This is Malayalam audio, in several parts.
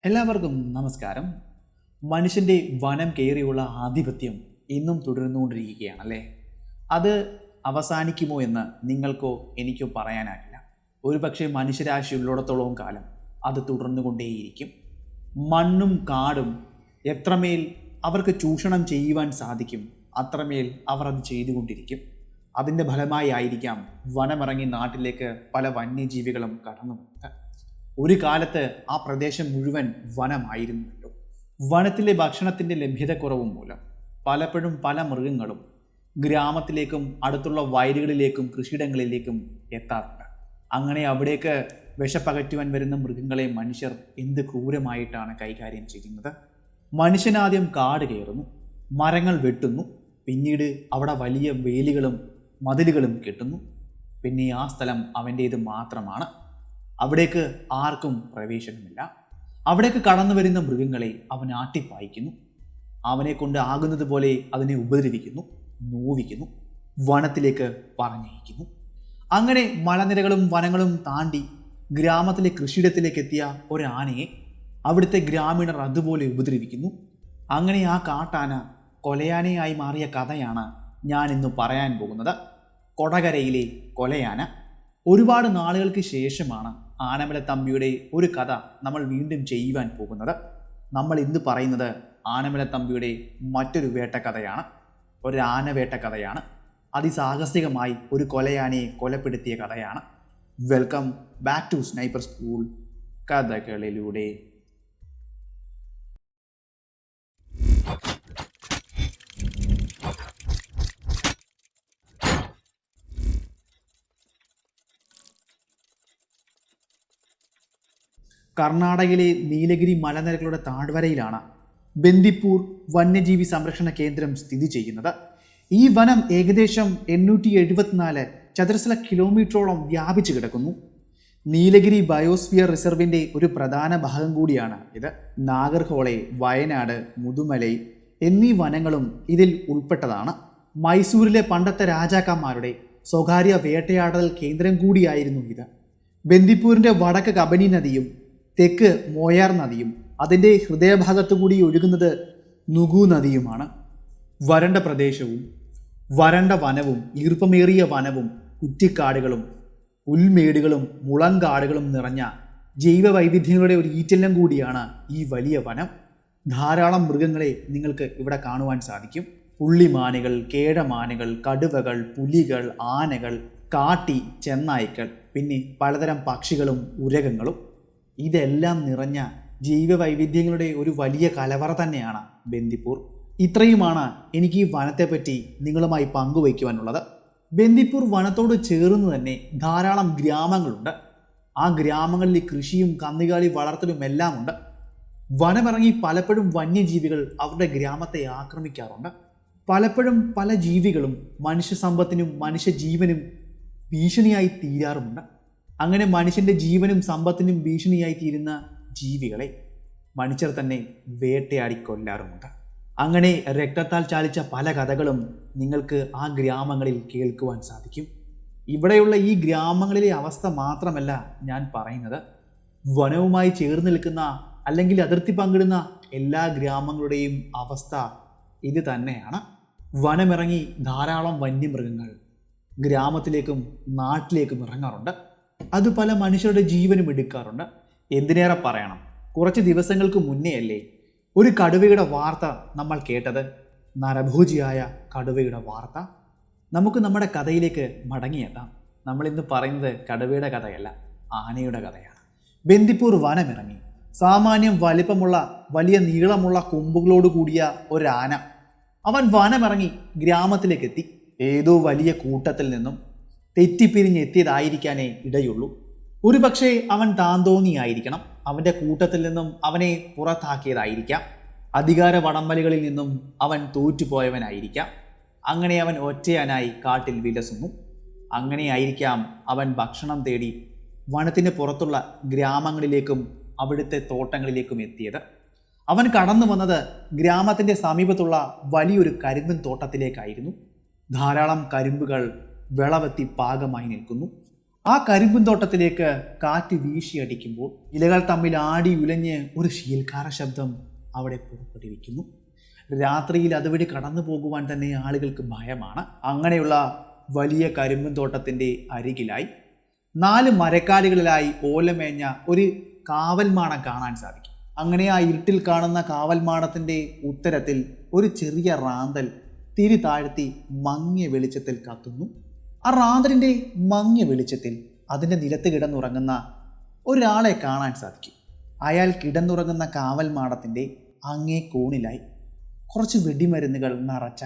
എല്ലാവർക്കും നമസ്കാരം. മനുഷ്യൻ്റെ വനം കയറിയുള്ള ആധിപത്യം ഇന്നും തുടർന്നുകൊണ്ടിരിക്കുകയാണല്ലേ. അത് അവസാനിക്കുമോ എന്ന് നിങ്ങൾക്കോ എനിക്കോ പറയാനാകില്ല. ഒരുപക്ഷെ മനുഷ്യരാശി ഉള്ളിടത്തോളം കാലം അത് തുടർന്നുകൊണ്ടേയിരിക്കും. മണ്ണും കാടും എത്രമേൽ അവർക്ക് ചൂഷണം ചെയ്യുവാൻ സാധിക്കും അത്രമേൽ അവർ അത് ചെയ്തുകൊണ്ടിരിക്കും. അതിൻ്റെ ഫലമായി ആയിരിക്കാം വനമിറങ്ങി നാട്ടിലേക്ക് പല വന്യജീവികളും കടന്നു വന്നത്. ഒരു കാലത്ത് ആ പ്രദേശം മുഴുവൻ വനമായിരുന്നുവല്ലോ. വനത്തിലെ ഭക്ഷണത്തിൻ്റെ ലഭ്യതക്കുറവും മൂലം പലപ്പോഴും പല മൃഗങ്ങളും ഗ്രാമത്തിലേക്കും അടുത്തുള്ള വയലുകളിലേക്കും കൃഷിയിടങ്ങളിലേക്കും എത്താറുണ്ട്. അങ്ങനെ അവിടേക്ക് വിശപ്പകറ്റുവാൻ വരുന്ന മൃഗങ്ങളെ മനുഷ്യർ എന്ത് ക്രൂരമായിട്ടാണ് കൈകാര്യം ചെയ്യുന്നത്. മനുഷ്യനാദ്യം കാട് കയറുന്നു, മരങ്ങൾ വെട്ടുന്നു, പിന്നീട് അവിടെ വലിയ വേലികളും മതിലുകളും കെട്ടുന്നു. പിന്നെ ആ സ്ഥലം അവൻ്റേത് മാത്രമാണ്. അവിടേക്ക് ആർക്കും പ്രവേശനമില്ല. അവിടേക്ക് കടന്നു വരുന്ന മൃഗങ്ങളെ അവൻ ആട്ടിപ്പായിക്കുന്നു. അവനെ കൊണ്ട് ആകുന്നത് പോലെ അതിനെ ഉപദ്രവിക്കുന്നു, നോവിക്കുന്നു, വനത്തിലേക്ക് പറഞ്ഞയക്കുന്നു. അങ്ങനെ മലനിരകളും വനങ്ങളും താണ്ടി ഗ്രാമത്തിലെ കൃഷിയിടത്തിലേക്ക് എത്തിയ ഒരാനയെ അവിടുത്തെ ഗ്രാമീണർ അതുപോലെ ഉപദ്രവിക്കുന്നു. അങ്ങനെ ആ കാട്ടാന കൊലയാനയായി മാറിയ കഥയാണ് ഞാൻ ഇന്ന് പറയാൻ പോകുന്നത്. കൊടകരയിലെ കൊലയാന. ഒരുപാട് നാളുകൾക്ക് ശേഷമാണ് ആനമലത്തമ്പിയുടെ ഒരു കഥ നമ്മൾ വീണ്ടും ചെയ്യുവാൻ പോകുന്നത്. നമ്മൾ ഇന്ന് പറയുന്നത് ആനമലത്തമ്പിയുടെ മറ്റൊരു വേട്ടക്കഥയാണ്. ഒരു ആനവേട്ട കഥയാണ്. അതിസാഹസികമായി ഒരു കൊലയാനയെ കൊലപ്പെടുത്തിയ കഥയാണ്. Welcome back to sniper school കഥകളിലൂടെ. കർണാടകയിലെ നീലഗിരി മലനിരകളുടെ താഴ്വരയിലാണ് ബന്ദിപ്പൂർ വന്യജീവി സംരക്ഷണ കേന്ദ്രം സ്ഥിതി ചെയ്യുന്നത്. ഈ വനം ഏകദേശം 874 ചതുരശ്ര കിലോമീറ്ററോളം വ്യാപിച്ചു കിടക്കുന്നു. നീലഗിരി ബയോസ്ഫിയർ റിസർവിൻ്റെ ഒരു പ്രധാന ഭാഗം കൂടിയാണ് ഇത്. നാഗർഹോളെ, വയനാട്, മുതുമലൈ എന്നീ വനങ്ങളും ഇതിൽ ഉൾപ്പെട്ടതാണ്. മൈസൂരിലെ പണ്ടത്തെ രാജാക്കന്മാരുടെ സ്വകാര്യ വേട്ടയാടൽ കേന്ദ്രം കൂടിയായിരുന്നു ഇത്. ബന്ദിപ്പൂരിൻ്റെ വടക്ക് കബനി നദിയും തെക്ക് മോയാർ നദിയും അതിൻ്റെ ഹൃദയഭാഗത്തു കൂടി ഒഴുകുന്നത് നുഗു നദിയുമാണ്. വരണ്ട പ്രദേശവും വരണ്ട വനവും ഈർപ്പമേറിയ വനവും കുറ്റിക്കാടുകളും പുൽമേടുകളും മുളങ്കാടുകളും നിറഞ്ഞ ജൈവ വൈവിധ്യങ്ങളുടെ ഒരു ഈറ്റെല്ലാം കൂടിയാണ് ഈ വലിയ വനം. ധാരാളം മൃഗങ്ങളെ നിങ്ങൾക്ക് ഇവിടെ കാണുവാൻ സാധിക്കും. പുള്ളിമാനുകൾ, കേഴമാനുകൾ, കടുവകൾ, പുലികൾ, ആനകൾ, കാട്ടി, ചെന്നായ്ക്കൾ, പിന്നെ പലതരം പക്ഷികളും ഉരകങ്ങളും. ഇതെല്ലാം നിറഞ്ഞ ജൈവ വൈവിധ്യങ്ങളുടെ ഒരു വലിയ കലവറ തന്നെയാണ് ബന്ദിപ്പൂർ. ഇത്രയുമാണ് എനിക്ക് ഈ വനത്തെപ്പറ്റി നിങ്ങളുമായി പങ്കുവയ്ക്കുവാനുള്ളത്. ബന്ദിപ്പൂർ വനത്തോട് ചേർന്ന് തന്നെ ധാരാളം ഗ്രാമങ്ങളുണ്ട്. ആ ഗ്രാമങ്ങളിൽ കൃഷിയും കന്നുകാലി വളർത്തലും എല്ലാം ഉണ്ട്. വനമിറങ്ങി പലപ്പോഴും വന്യജീവികൾ അവരുടെ ഗ്രാമത്തെ ആക്രമിക്കാറുണ്ട്. പലപ്പോഴും പല ജീവികളും മനുഷ്യ സമ്പത്തിനും മനുഷ്യജീവനും ഭീഷണിയായി തീരാറുമുണ്ട്. അങ്ങനെ മനുഷ്യൻ്റെ ജീവനും സമ്പത്തിനും ഭീഷണിയായി തീരുന്ന ജീവികളെ മനുഷ്യർ തന്നെ വേട്ടയാടി കൊല്ലാറുമുണ്ട്. അങ്ങനെ രക്തത്താൽ ചാലിച്ച പല കഥകളും നിങ്ങൾക്ക് ആ ഗ്രാമങ്ങളിൽ കേൾക്കുവാൻ സാധിക്കും. ഇവിടെയുള്ള ഈ ഗ്രാമങ്ങളിലെ അവസ്ഥ മാത്രമല്ല ഞാൻ പറയുന്നത്. വനവുമായി ചേർന്ന് നിൽക്കുന്ന അല്ലെങ്കിൽ അതിർത്തി പങ്കിടുന്ന എല്ലാ ഗ്രാമങ്ങളുടെയും അവസ്ഥ ഇത് തന്നെയാണ്. വനമിറങ്ങി ധാരാളം വന്യമൃഗങ്ങൾ ഗ്രാമത്തിലേക്കും നാട്ടിലേക്കും ഇറങ്ങാറുണ്ട്. അത് പല മനുഷ്യരുടെ ജീവനും എടുക്കാറുണ്ട്. എന്തിനേറെ പറയണം, കുറച്ച് ദിവസങ്ങൾക്ക് മുന്നേ അല്ലേ ഒരു കടുവയുടെ വാർത്ത നമ്മൾ കേട്ടത്. നരഭോജിയായ കടുവയുടെ വാർത്ത. നമുക്ക് നമ്മുടെ കഥയിലേക്ക് മടങ്ങിയെത്താം. നമ്മളിന്ന് പറയുന്നത് കടുവയുടെ കഥയല്ല, ആനയുടെ കഥയാണ്. ബന്ദിപ്പൂർ വനമിറങ്ങി സാമാന്യം വലിപ്പമുള്ള വലിയ നീളമുള്ള കൊമ്പുകളോട് കൂടിയ ഒരാന. അവൻ വനമിറങ്ങി ഗ്രാമത്തിലേക്കെത്തി. ഏതോ വലിയ കൂട്ടത്തിൽ നിന്നും തെറ്റിപ്പിരിഞ്ഞെത്തിയതായിരിക്കാനേ ഇടയുള്ളൂ. ഒരുപക്ഷെ അവൻ താന്തോന്നിയായിരിക്കണം. അവൻ്റെ കൂട്ടത്തിൽ നിന്നും അവനെ പുറത്താക്കിയതായിരിക്കാം. അധികാര വടംവലികളിൽ നിന്നും അവൻ തോറ്റുപോയവനായിരിക്കാം. അങ്ങനെ അവൻ ഒറ്റയാനായി കാട്ടിൽ വിലസുന്നു. അങ്ങനെയായിരിക്കാം അവൻ ഭക്ഷണം തേടി വനത്തിന് പുറത്തുള്ള ഗ്രാമങ്ങളിലേക്കും അവിടുത്തെ തോട്ടങ്ങളിലേക്കും എത്തിയത്. അവൻ കടന്നു വന്നത് ഗ്രാമത്തിൻ്റെ സമീപത്തുള്ള വലിയൊരു കരിമ്പിൻ തോട്ടത്തിലേക്കായിരുന്നു. ധാരാളം കരിമ്പുകൾ വിളവെത്തി പാകമായി നിൽക്കുന്നു. ആ കരിമ്പും തോട്ടത്തിലേക്ക് കാറ്റ് വീശിയടിക്കുമ്പോൾ ഇലകൾ തമ്മിൽ ആടി ഉലഞ്ഞ് ഒരു ശീൽക്കാര ശബ്ദം അവിടെ പുറപ്പെട്ടിരിക്കുന്നു. രാത്രിയിൽ അതുവഴി കടന്നു പോകുവാൻ തന്നെ ആളുകൾക്ക് ഭയമാണ്. അങ്ങനെയുള്ള വലിയ കരിമ്പും തോട്ടത്തിൻ്റെ അരികിലായി 4 മരക്കാലുകളിലായി ഓലമേഞ്ഞ ഒരു കാവൽമാടം കാണാൻ സാധിക്കും. അങ്ങനെ ആ ഇരുട്ടിൽ കാണുന്ന കാവൽമാടത്തിൻ്റെ ഉത്തരത്തിൽ ഒരു ചെറിയ റാന്തൽ തിരി താഴ്ത്തി മങ്ങിയ വെളിച്ചത്തിൽ കത്തുന്നു. ആ റാന്തലിൻ്റെ മങ്ങിയ വെളിച്ചത്തിൽ അതിൻ്റെ നിലത്ത് കിടന്നുറങ്ങുന്ന ഒരാളെ കാണാൻ സാധിക്കും. അയാൾ കിടന്നുറങ്ങുന്ന കാവൽമാടത്തിൻ്റെ അങ്ങേ കോണിലായി കുറച്ച് വെടിമരുന്നുകൾ നിറച്ച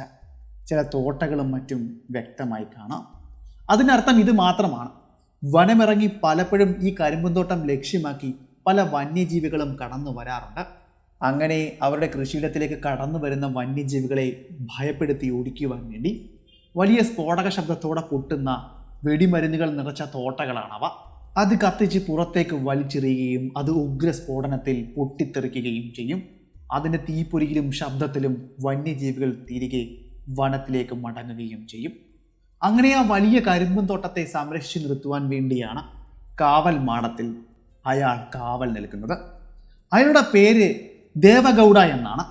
ചില തോട്ടകളും മറ്റും വ്യക്തമായി കാണാം. അതിനർത്ഥം ഇത് മാത്രമാണ്, വനമിറങ്ങി പലപ്പോഴും ഈ കരിമ്പുന്തോട്ടം ലക്ഷ്യമാക്കി പല വന്യജീവികളും കടന്നു വരാറുണ്ട്. അങ്ങനെ അവരുടെ കൃഷിയിടത്തിലേക്ക് കടന്നു വരുന്ന വന്യജീവികളെ ഭയപ്പെടുത്തി ഓടിക്കുവാൻ വേണ്ടി വലിയ സ്ഫോടക ശബ്ദത്തോടെ പൊട്ടുന്ന വെടിമരുന്നുകൾ നിറച്ച തോട്ടകളാണവ. അത് കത്തിച്ച് പുറത്തേക്ക് വലിച്ചെറിയുകയും അത് ഉഗ്രസ്ഫോടനത്തിൽ പൊട്ടിത്തെറിക്കുകയും ചെയ്യും. അതിൻ്റെ തീപ്പൊരിയിലും ശബ്ദത്തിലും വന്യജീവികൾ തിരികെ വനത്തിലേക്ക് മടങ്ങുകയും ചെയ്യും. അങ്ങനെ ആ വലിയ കരിമ്പും തോട്ടത്തെ സംരക്ഷിച്ചു നിർത്തുവാൻ വേണ്ടിയാണ് കാവൽ മാടത്തിൽ അയാൾ കാവൽ നിൽക്കുന്നത്. അയാളുടെ പേര് ദേവഗൗഡ എന്നാണ്.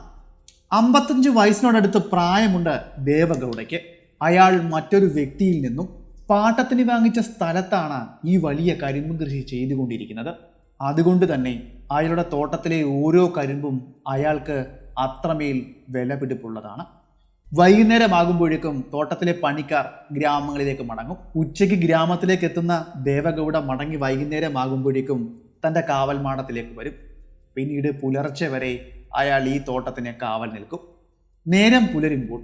55 വയസ്സിനോടടുത്ത് പ്രായമുണ്ട് ദേവഗൗഡയ്ക്ക്. അയാൾ മറ്റൊരു വ്യക്തിയിൽ നിന്നും പാട്ടത്തിന് വാങ്ങിച്ച സ്ഥലത്താണ് ഈ വലിയ കരിമ്പും കൃഷി ചെയ്തുകൊണ്ടിരിക്കുന്നത്. അതുകൊണ്ട് തന്നെ അയാളുടെ തോട്ടത്തിലെ ഓരോ കരിമ്പും അയാൾക്ക് അത്രമേൽ വിലപിടിപ്പുള്ളതാണ്. വൈകുന്നേരമാകുമ്പോഴേക്കും തോട്ടത്തിലെ പണിക്കാർ ഗ്രാമങ്ങളിലേക്ക് മടങ്ങും. ഉച്ചയ്ക്ക് ഗ്രാമത്തിലേക്ക് എത്തുന്ന ദേവഗൗഡ മടങ്ങി വൈകുന്നേരമാകുമ്പോഴേക്കും തൻ്റെ കാവൽമാടത്തിലേക്ക് വരും. പിന്നീട് പുലർച്ചെ വരെ അയാൾ ഈ തോട്ടത്തിന് കാവൽ നിൽക്കും. നേരം പുലരുമ്പോൾ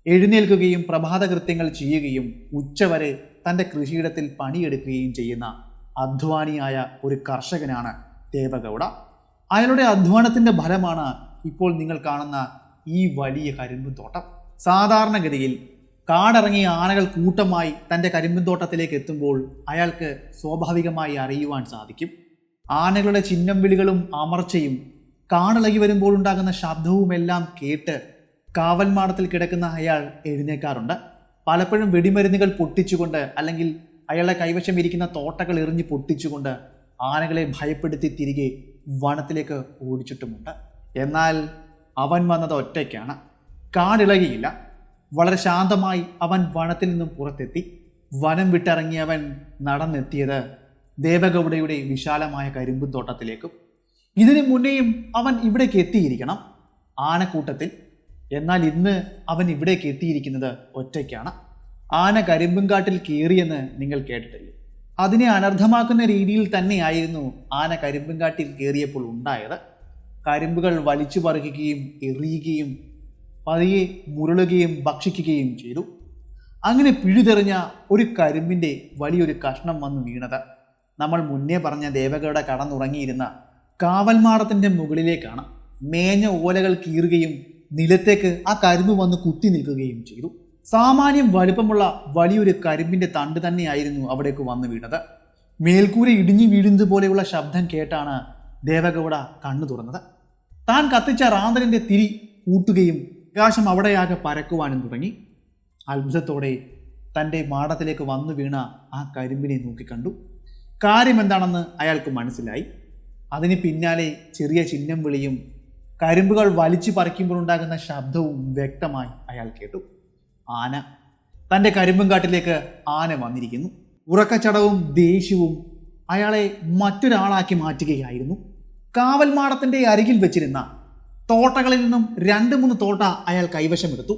എഴുന്നേൽക്കുകയും പ്രഭാത കൃത്യങ്ങൾ ചെയ്യുകയും ഉച്ചവരെ തൻ്റെ കൃഷിയിടത്തിൽ പണിയെടുക്കുകയും ചെയ്യുന്ന അധ്വാനിയായ ഒരു കർഷകനാണ് ദേവഗൗഡ. അയാളുടെ അധ്വാനത്തിൻ്റെ ഫലമാണ് ഇപ്പോൾ നിങ്ങൾ കാണുന്ന ഈ വലിയ കരിമ്പും തോട്ടം. സാധാരണഗതിയിൽ കാടിറങ്ങിയ ആനകൾ കൂട്ടമായി തൻ്റെ കരിമ്പും തോട്ടത്തിലേക്ക് എത്തുമ്പോൾ അയാൾക്ക് സ്വാഭാവികമായി അറിയുവാൻ സാധിക്കും. ആനകളുടെ ചിഹ്നം വിളികളും അമർച്ചയും കാടിളകി വരുമ്പോൾ ഉണ്ടാകുന്ന ശബ്ദവുമെല്ലാം കേട്ട് കാവൽമാടത്തിൽ കിടക്കുന്ന അയാൾ എഴുന്നേക്കാറുണ്ട്. പലപ്പോഴും വെടിമരുന്നുകൾ പൊട്ടിച്ചുകൊണ്ട് അല്ലെങ്കിൽ അയാളുടെ കൈവശം ഇരിക്കുന്ന തോട്ടകൾ എറിഞ്ഞ് പൊട്ടിച്ചുകൊണ്ട് ആനകളെ ഭയപ്പെടുത്തി തിരികെ വനത്തിലേക്ക് ഓടിച്ചിട്ടുമുണ്ട്. എന്നാൽ അവൻ വന്നത് ഒറ്റയ്ക്കാണ്. കാടിളകിയില്ല. വളരെ ശാന്തമായി അവൻ വനത്തിൽ നിന്നും പുറത്തെത്തി. വനം വിട്ടിറങ്ങിയവൻ നടന്നെത്തിയത് ദേവഗൗഡയുടെ വിശാലമായ കരിമ്പും തോട്ടത്തിലേക്കും. ഇതിനു മുന്നേയും അവൻ ഇവിടേക്ക് എത്തിയിരിക്കണം ആനക്കൂട്ടത്തിൽ. എന്നാൽ ഇന്ന് അവൻ ഇവിടേക്ക് എത്തിയിരിക്കുന്നത് ഒറ്റയ്ക്കാണ്. ആന കരിമ്പും കാട്ടിൽ കയറിയെന്ന് നിങ്ങൾ കേട്ടിട്ടില്ലേ? അതിനെ അനർത്ഥമാക്കുന്ന രീതിയിൽ തന്നെയായിരുന്നു ആന കരിമ്പും കാട്ടിൽ കയറിയപ്പോൾ ഉണ്ടായത്. കരിമ്പുകൾ വലിച്ചു പറിക്കുകയും എറിയുകയും പതിയെ മുരളുകയും ഭക്ഷിക്കുകയും ചെയ്തു. അങ്ങനെ പിഴുതെറിഞ്ഞ ഒരു കരിമ്പിൻ്റെ വലിയൊരു കഷ്ണം വന്ന് വീണത് നമ്മൾ മുന്നേ പറഞ്ഞ ദേവഗൗഡ കടന്നുറങ്ങിയിരുന്ന കാവൽമാടത്തിൻ്റെ മുകളിലേക്കാണ്. മേഞ്ഞ ഓലകൾ കീറുകയും നിലത്തേക്ക് ആ കരിമ്പ് വന്ന് കുത്തി നിൽക്കുകയും ചെയ്തു. സാമാന്യം വലുപ്പമുള്ള വലിയൊരു കരിമ്പിൻ്റെ തണ്ട് തന്നെയായിരുന്നു അവിടേക്ക് വന്നു വീണത്. മേൽക്കൂര ഇടിഞ്ഞു വീഴുന്നത് പോലെയുള്ള ശബ്ദം കേട്ടാണ് ദേവഗൗഡ കണ്ണു തുറന്നത്. താൻ കത്തിച്ച റാന്തലിൻ്റെ തിരി കൂട്ടുകയും പ്രകാശം അവിടെയാകെ പരക്കുവാനും തുടങ്ങി. അത്ഭുതത്തോടെ തൻ്റെ മാടത്തിലേക്ക് വന്നു വീണ ആ കരിമ്പിനെ നോക്കിക്കണ്ടു. കാര്യമെന്താണെന്ന് അയാൾക്ക് മനസ്സിലായി. അതിന് പിന്നാലെ ചെറിയ ചിഹ്നം വിളിയും കരിമ്പുകൾ വലിച്ചു പറിക്കുമ്പോഴുണ്ടാകുന്ന ശബ്ദവും വ്യക്തമായി അയാൾ കേട്ടു. ആന, തൻ്റെ കരിമ്പും കാട്ടിലേക്ക് ആന വന്നിരിക്കുന്നു. ഉറക്കച്ചടവും ദേഷ്യവും അയാളെ മറ്റൊരാളാക്കി മാറ്റുകയായിരുന്നു. കാവൽമാടത്തിൻ്റെ അരികിൽ വെച്ചിരുന്ന തോട്ടകളിൽ നിന്നും 2-3 തോട്ട അയാൾ കൈവശമെടുത്തു.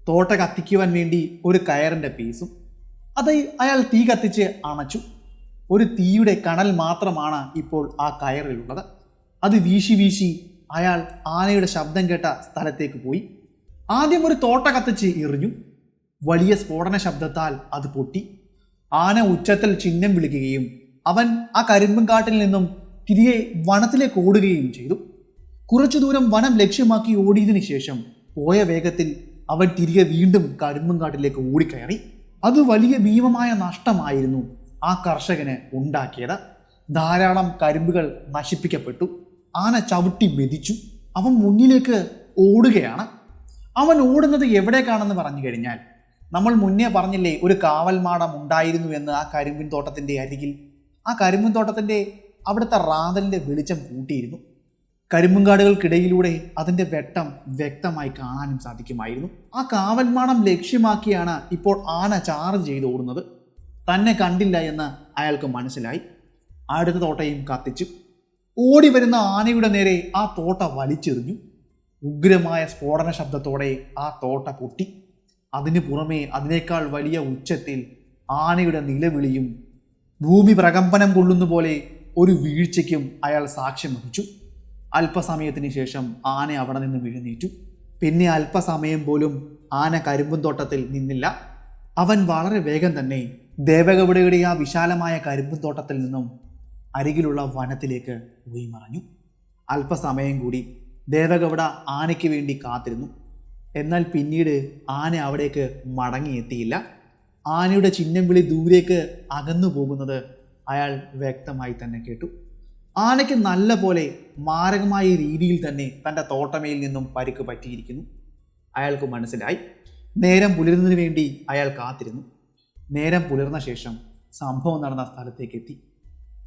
തോട്ട കത്തിക്കുവാൻ വേണ്ടി ഒരു കയറിൻ്റെ പീസും അത് അയാൾ തീ കത്തിച്ച് അണച്ചു. ഒരു തീയുടെ കണൽ മാത്രമാണ് ഇപ്പോൾ ആ കയറിലുള്ളത്. അത് വീശി വീശി അയാൾ ആനയുടെ ശബ്ദം കേട്ട സ്ഥലത്തേക്ക് പോയി. ആദ്യം ഒരു തോട്ട കത്തിച്ച് എറിഞ്ഞു. വലിയ സ്ഫോടന ശബ്ദത്താൽ അത് പൊട്ടി. ആന ഉച്ചത്തിൽ ചിഹ്നം വിളിക്കുകയും അവൻ ആ കരിമ്പും കാട്ടിൽ നിന്നും തിരികെ വനത്തിലേക്ക് ഓടുകയും ചെയ്തു. കുറച്ചു ദൂരം വനം ലക്ഷ്യമാക്കി ഓടിയതിനു ശേഷം പോയ വേഗത്തിൽ അവൻ തിരികെ വീണ്ടും കരിമ്പും കാട്ടിലേക്ക് ഓടിക്കയറി. അത് വലിയ ഭീമമായ നഷ്ടമായിരുന്നു ആ കർഷകന് ഉണ്ടാക്കിയത്. ധാരാളം കരിമ്പുകൾ നശിപ്പിക്കപ്പെട്ടു. ആന ചവിട്ടി മെതിച്ചു. അവൻ മുന്നിലേക്ക് ഓടുകയാണ്. അവൻ ഓടുന്നത് എവിടേക്കാണെന്ന് പറഞ്ഞു കഴിഞ്ഞാൽ നമ്മൾ മുന്നേ പറഞ്ഞില്ലേ ഒരു കാവൽമാടം ഉണ്ടായിരുന്നു എന്ന് ആ കരിമ്പിൻ തോട്ടത്തിൻ്റെ അരികിൽ. ആ കരിമ്പിൻ തോട്ടത്തിൻ്റെ അവിടുത്തെ റാന്തലിൻ്റെ വെളിച്ചം കൂട്ടിയിരുന്നു. കരിമ്പുംകാടുകൾക്കിടയിലൂടെ അതിൻ്റെ വെട്ടം വ്യക്തമായി കാണാനും സാധിക്കുമായിരുന്നു. ആ കാവൽമാടം ലക്ഷ്യമാക്കിയാണ് ഇപ്പോൾ ആന ചാർജ് ചെയ്ത് ഓടുന്നത്. തന്നെ കണ്ടില്ല എന്ന് അയാൾക്ക് മനസ്സിലായി. അടുത്ത തോട്ടയും കത്തിച്ചു. ഓടി വരുന്ന ആനയുടെ നേരെ ആ തോട്ട വലിച്ചെറിഞ്ഞു. ഉഗ്രമായ സ്ഫോടന ശബ്ദത്തോടെ ആ തോട്ട പൊട്ടി. അതിനു പുറമെ അതിനേക്കാൾ വലിയ ഉച്ചത്തിൽ ആനയുടെ നിലവിളിയും. ഭൂമി പ്രകമ്പനം കൊള്ളുന്ന പോലെ ഒരു വീഴ്ചയ്ക്കും അയാൾ സാക്ഷ്യം വഹിച്ചു. അല്പസമയത്തിന് ശേഷം ആന അവിടെ നിന്ന് എഴുന്നേറ്റു. പിന്നെ അല്പസമയം പോലും ആന കരിമ്പുംതോട്ടത്തിൽ നിന്നില്ല. അവൻ വളരെ വേഗം തന്നെ ദേവഗൗഡയുടെ ആ വിശാലമായ കരിമ്പുംതോട്ടത്തിൽ നിന്നും അരികിലുള്ള വനത്തിലേക്ക് പോയി മറഞ്ഞു. അല്പസമയം കൂടി ദേവഗൗഡ ആനയ്ക്ക് വേണ്ടി കാത്തിരുന്നു. എന്നാൽ പിന്നീട് ആന അവിടേക്ക് മടങ്ങിയെത്തിയില്ല. ആനയുടെ ചിഹ്നം വിളി ദൂരേക്ക് അകന്നു പോകുന്നത് അയാൾ വ്യക്തമായി തന്നെ കേട്ടു. ആനയ്ക്ക് നല്ല പോലെ മാരകമായ രീതിയിൽ തന്നെ തൻ്റെ തോട്ടമയിൽ നിന്നും പരിക്ക് പറ്റിയിരിക്കുന്നു. അയാൾക്ക് മനസ്സിലായി. നേരം പുലരുന്നതിന് വേണ്ടി അയാൾ കാത്തിരുന്നു. നേരം പുലർന്ന ശേഷം സംഭവം നടന്ന സ്ഥലത്തേക്ക് എത്തി.